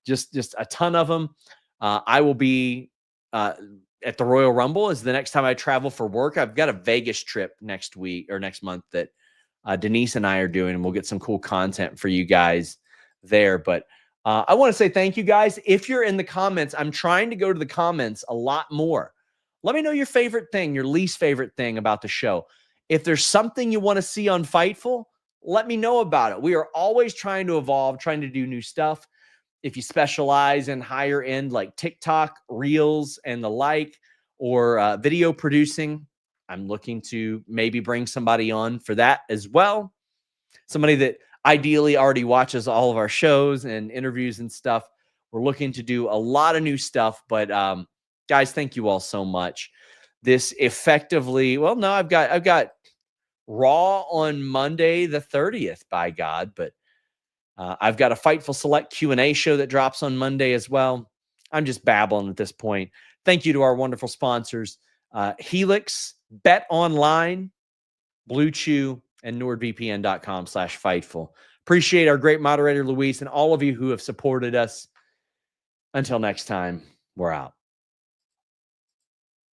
Just a ton of them. I will be at the Royal Rumble is the next time I travel for work. I've got a Vegas trip next week or next month that Denise and I are doing, and we'll get some cool content for you guys there. But I want to say thank you guys. If you're in the comments, I'm trying to go to the comments a lot more. Let me know your favorite thing, your least favorite thing about the show. If there's something you want to see on Fightful, let me know about it. We are always trying to evolve, trying to do new stuff. If you specialize in higher end like TikTok, Reels, and the like, or video producing, I'm looking to maybe bring somebody on for that as well. Somebody that ideally already watches all of our shows and interviews and stuff. We're looking to do a lot of new stuff, but guys, thank you all so much. This effectively, well, no, I've got Raw on Monday the 30th, by God, but I've got a Fightful Select Q&A show that drops on Monday as well. I'm just babbling at this point. Thank you to our wonderful sponsors, Helix, Bet Online, Blue Chew, and NordVPN.com/Fightful. Appreciate our great moderator, Luis, and all of you who have supported us. Until next time, we're out.